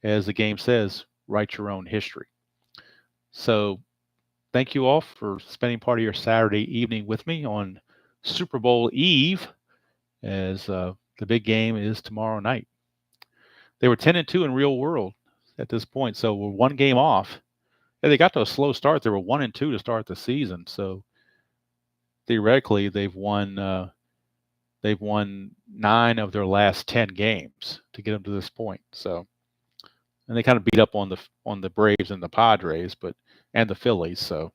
as the game says, write your own history. So thank you all for spending part of your Saturday evening with me on Super Bowl Eve, as the big game is tomorrow night. They were 10-2 in real world at this point, so we're 1 game off. And they got to a slow start. They were 1-2 to start the season, so theoretically they've won 9 of their last 10 games to get them to this point. So, and they kind of beat up on the Braves and the Padres, and the Phillies. So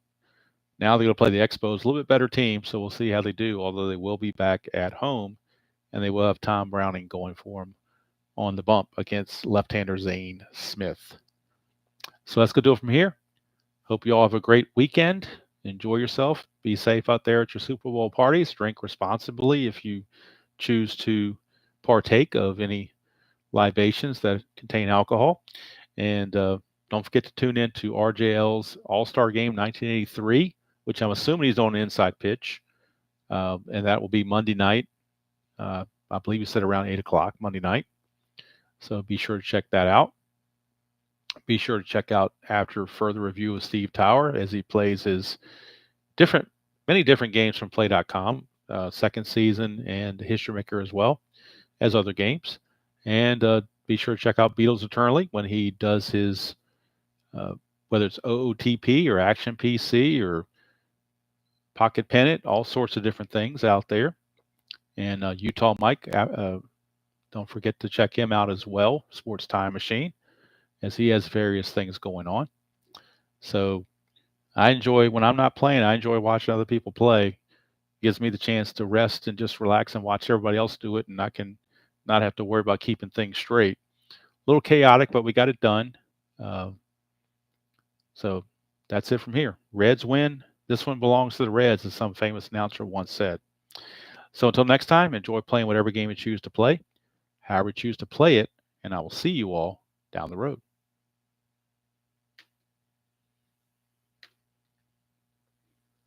now they're going to play the Expos, a little bit better team. So we'll see how they do. Although they will be back at home, and they will have Tom Browning going for them on the bump against left-hander Zane Smith. So that's going to do it from here. Hope you all have a great weekend. Enjoy yourself. Be safe out there at your Super Bowl parties. Drink responsibly if you choose to partake of any libations that contain alcohol. And don't forget to tune in to RJL's All-Star Game 1983, which I'm assuming he's on the inside pitch. And that will be Monday night. I believe he said around 8 o'clock Monday night. So be sure to check that out. Be sure to check out after further review of Steve Tower as he plays his many different games from Play.com, second season and History Maker as well as other games. And be sure to check out Beatles Eternally when he does his, whether it's OOTP or Action PC or Pocket Pennant, all sorts of different things out there. And Utah Mike, don't forget to check him out as well, Sports Time Machine, as he has various things going on. So I enjoy, when I'm not playing, I enjoy watching other people play. It gives me the chance to rest and just relax and watch everybody else do it, and I can not have to worry about keeping things straight. A little chaotic, but we got it done. So that's it from here. Reds win. This one belongs to the Reds, as some famous announcer once said. So until next time, enjoy playing whatever game you choose to play, however you choose to play it, and I will see you all down the road.